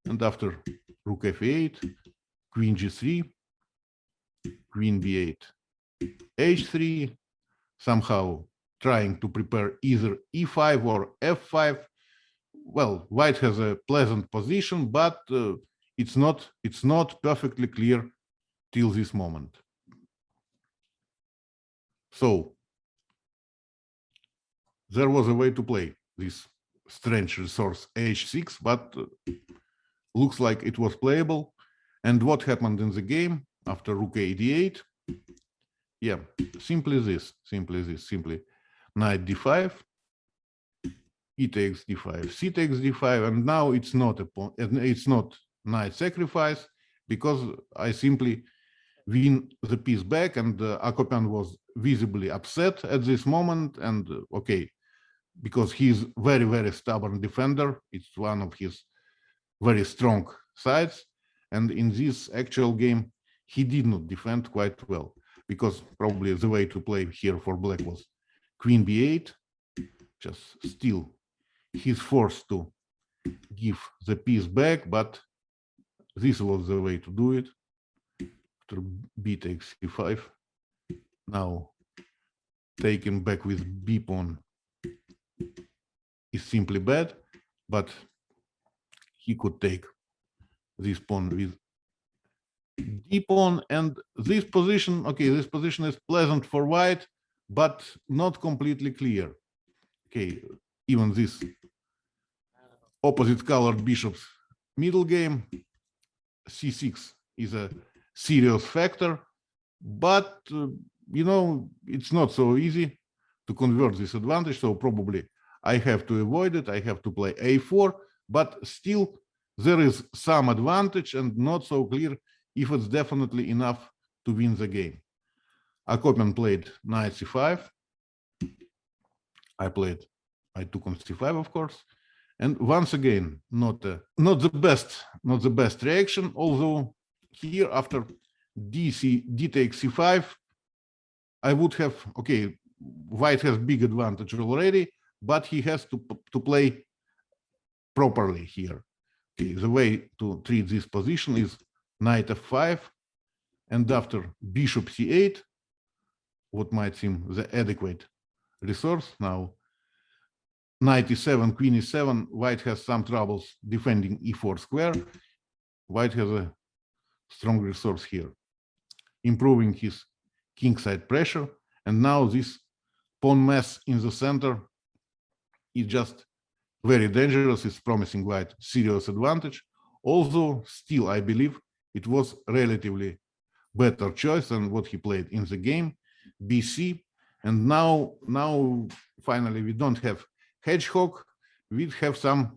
[SPEAKER 1] And after rook f8, queen g3, queen b8, h3, somehow trying to prepare either e5 or f5. Well, white has a pleasant position, but it's not perfectly clear till this moment. So there was a way to play this strange resource h6, but looks like it was playable. And what happened in the game after rook a d8? Yeah, simply knight d5, e takes d5, c takes d5, and now it's not knight sacrifice, because I simply win the piece back, and Akopian was visibly upset at this moment. And okay, because he's very stubborn defender, it's one of his very strong sides, and in this actual game he did not defend quite well, because probably the way to play here for black was queen b8. Just still he's forced to give the piece back, but this was the way to do it. After b takes c5, now taken back with b pawn is simply bad, but he could take this pawn with d pawn, and this position, okay, this position is pleasant for white, but not completely clear. Okay, even this opposite colored bishops middle game, c6 is a serious factor, but you know, it's not so easy to convert this advantage, so probably I have to avoid it. I have to play a4, but still there is some advantage, and not so clear if it's definitely enough to win the game. Akopian played knight c5. I took on c5, of course, and once again, not the best reaction. Although here, after d takes c5, I would have, okay, white has big advantage already, but he has to play properly here. Okay, the way to treat this position is knight f5, and after bishop c8, what might seem the adequate resource. Now knight e7, queen e7, white has some troubles defending e4 square. White has a strong resource here, improving his kingside pressure. And now this pawn mess in the center is just very dangerous. It's promising white serious advantage. Although still, I believe it was relatively better choice than what he played in the game, BC. And now finally we don't have hedgehog. We have some,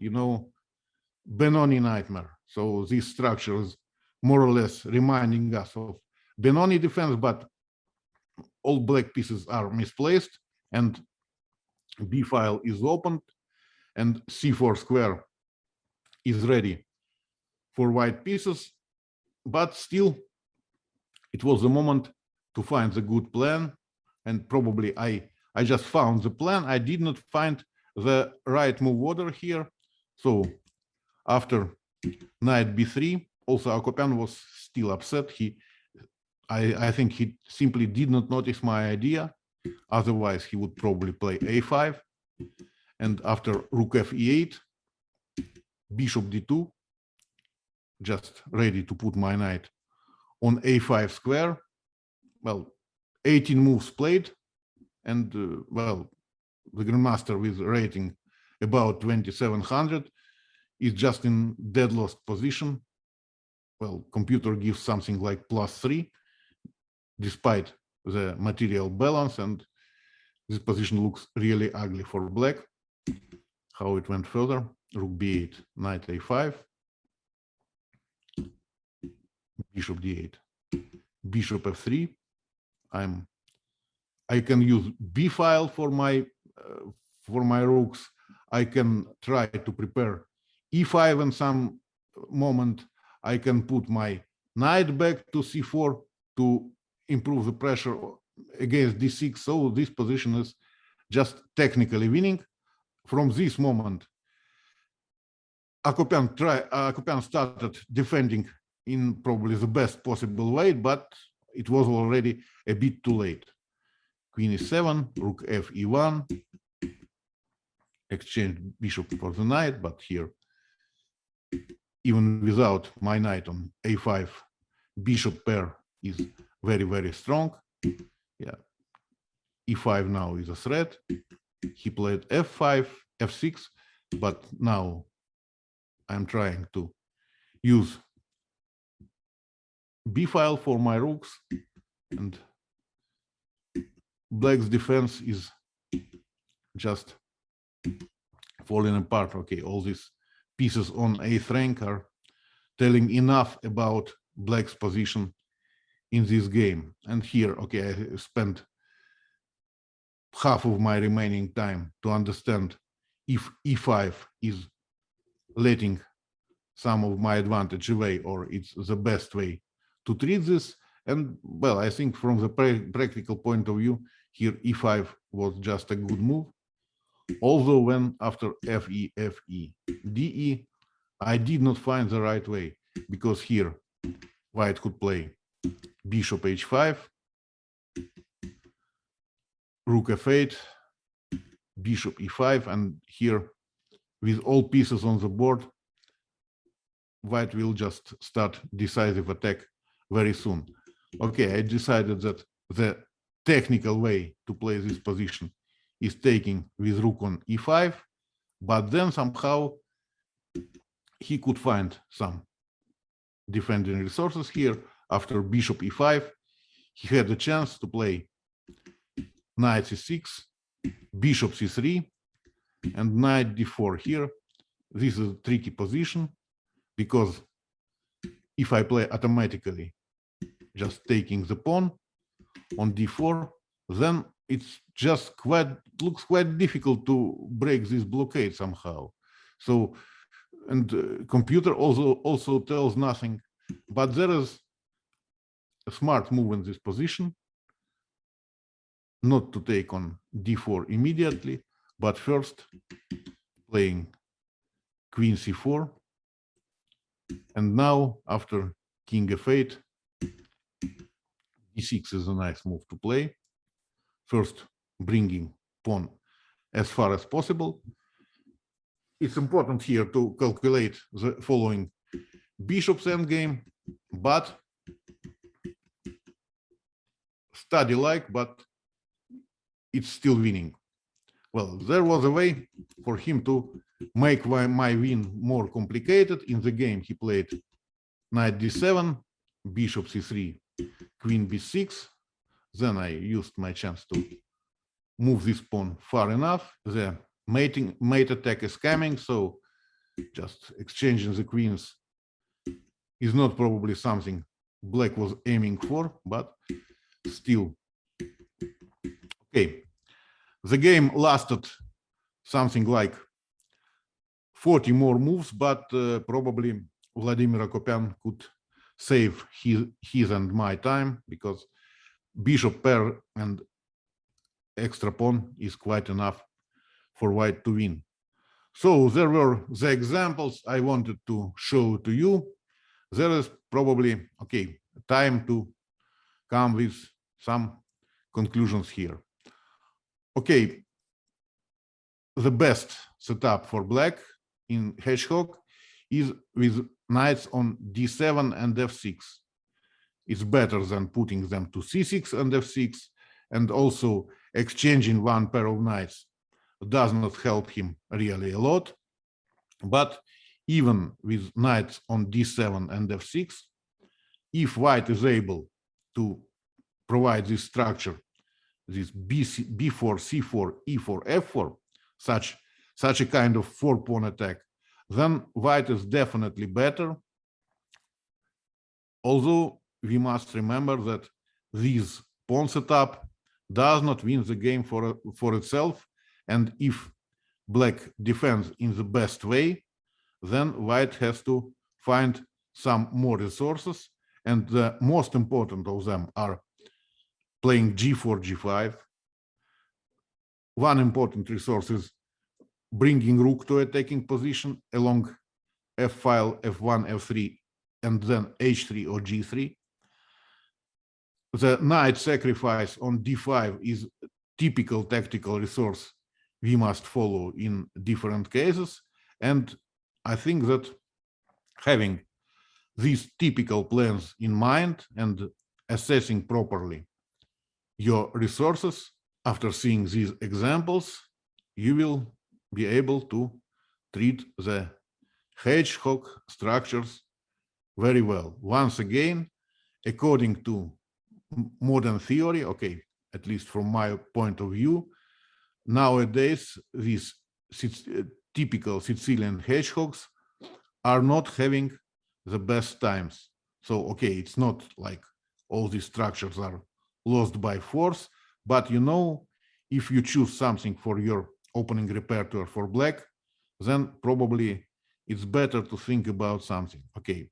[SPEAKER 1] Benoni nightmare. So this structure is more or less reminding us of Benoni defense, but all black pieces are misplaced, and B file is opened, and C4 square is ready for white pieces. But still, it was the moment to find the good plan, and probably I just found the plan. I did not find the right move order here. So after knight b3, also Akopian was still upset. I think he simply did not notice my idea. Otherwise, he would probably play a5. And after rook f e8, bishop d2, just ready to put my knight on a5 square. Well, 18 moves played, and well, the grandmaster with rating about 2700 is just in dead lost position. Well, computer gives something like +3 despite the material balance, and this position looks really ugly for black. How it went further: rook b8, knight a5, bishop d8, bishop f3. I can use b file for my rooks. I can try to prepare e5 in some moment. I can put my knight back to c4 to improve the pressure against d6. So this position is just technically winning. From this moment, Akopian started defending in probably the best possible way, but it was already a bit too late. Queen e7, rook f e1, exchange bishop for the knight, but here, even without my knight on a5, bishop pair is very, very strong. Yeah, e5 now is a threat. He played f5, f6, but now I'm trying to use b file for my rooks, and black's defense is just falling apart. Okay, all these pieces on eighth rank are telling enough about black's position in this game. And here, okay, I spent half of my remaining time to understand if e5 is letting some of my advantage away, or it's the best way to treat this. And well, I think from the practical point of view, here e5 was just a good move. Although when after fe, fe, de, I did not find the right way, because here white could play bishop h5, rook f8, bishop e5, and here with all pieces on the board, white will just start decisive attack very soon. Okay, I decided that the technical way to play this position is taking with rook on e5, but then somehow he could find some defending resources here. After bishop e5, he had the chance to play knight c6, bishop c3, and knight d4 here. This is a tricky position, because if I play automatically just taking the pawn on d4, then it's just looks quite difficult to break this blockade somehow. So, and computer also tells nothing, but there is a smart move in this position, not to take on d4 immediately, but first playing queen c4. And now, after king f8, d6 is a nice move to play. First, bringing pawn as far as possible. It's important here to calculate the following bishop's endgame, but study-like, but it's still winning. Well, there was a way for him to make my win more complicated. In the game, he played knight d7, bishop c3, queen b6. Then I used my chance to move this pawn far enough. The mate attack is coming, so just exchanging the queens is not probably something black was aiming for, but still. Okay, the game lasted something like 40 more moves, but probably Vladimir Akopian could save his and my time, because bishop pair and extra pawn is quite enough for white to win. So there were the examples I wanted to show to you. There is probably, okay, time to come with some conclusions here. Okay, the best setup for black in hedgehog is with knights on d7 and f6. It's better than putting them to c6 and f6, and also exchanging one pair of knights does not help him really a lot. But even with knights on d7 and f6, if white is able to provide this structure, this b4, c4, e4, f4, such a kind of four-pawn attack, then white is definitely better. Although we must remember that this pawn setup does not win the game for itself, and if black defends in the best way, then white has to find some more resources, and the most important of them are playing g4, g5. One important resource is bringing rook to attacking position along f file, f1, f3, and then h3 or g3. The knight sacrifice on d5 is typical tactical resource we must follow in different cases, and I think that having these typical plans in mind and assessing properly your resources, after seeing these examples, you will be able to treat the hedgehog structures very well. Once again, according to modern theory, okay, at least from my point of view, nowadays these typical Sicilian hedgehogs are not having the best times. So, okay, it's not like all these structures are lost by force, but you know, if you choose something for your opening repertoire for black, then probably it's better to think about something. Okay,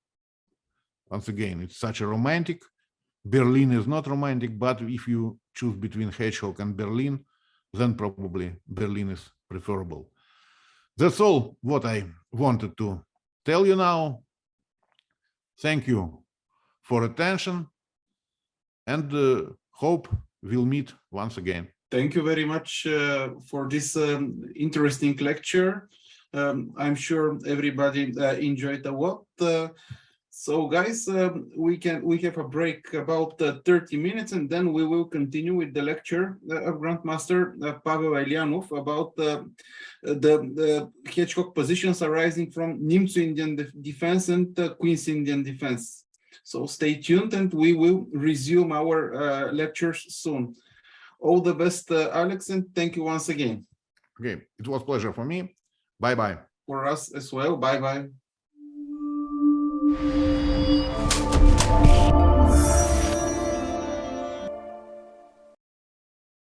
[SPEAKER 1] once again, it's such a romantic. Berlin is not romantic, but if you choose between hedgehog and Berlin, then probably Berlin is preferable. That's all what I wanted to tell you now. Thank you for attention, and hope we'll meet once again.
[SPEAKER 2] Thank you very much for this interesting lecture. I'm sure everybody enjoyed a lot. So guys, we have a break about 30 minutes, and then we will continue with the lecture of Grandmaster Pavel Elianov about the hedgehog positions arising from Nimzo Indian defense and Queen's Indian defense. So stay tuned, and we will resume our lectures soon. All the best, Alex, and thank you once again.
[SPEAKER 1] Okay, it was a pleasure for me. Bye-bye.
[SPEAKER 2] For us as well. Bye-bye.